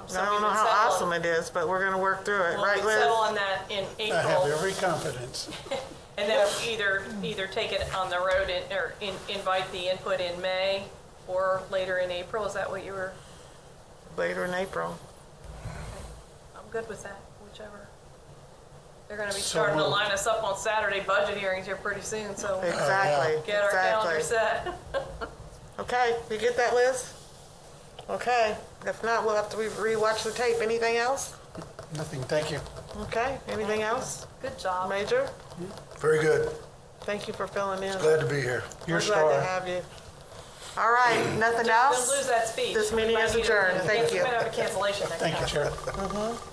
So I don't know how awesome it is, but we're going to work through it, right, We'll Liz? settle on that in I have April, every confidence. and then either take it on the road or invite the input in May or later in April. Is that what you were? Later in April. I'm good with that. whichever. They're gonna be So starting to moved. line us up on Saturday budget hearings here pretty soon, so Exactly, get our calendar exactly. set. Okay, you get that, Liz? Okay, if not, we'll have to re-watch the tape. Anything else? Nothing, thank you. Okay, anything else? Good job. Major, Very good. thank you for filling in. Glad to be here. Your We're glad to star. have you. All right, nothing Don't lose else? that speech. This meeting We might is need a- adjourned. Thank you. We might have a cancellation next time. Thank you, Chair.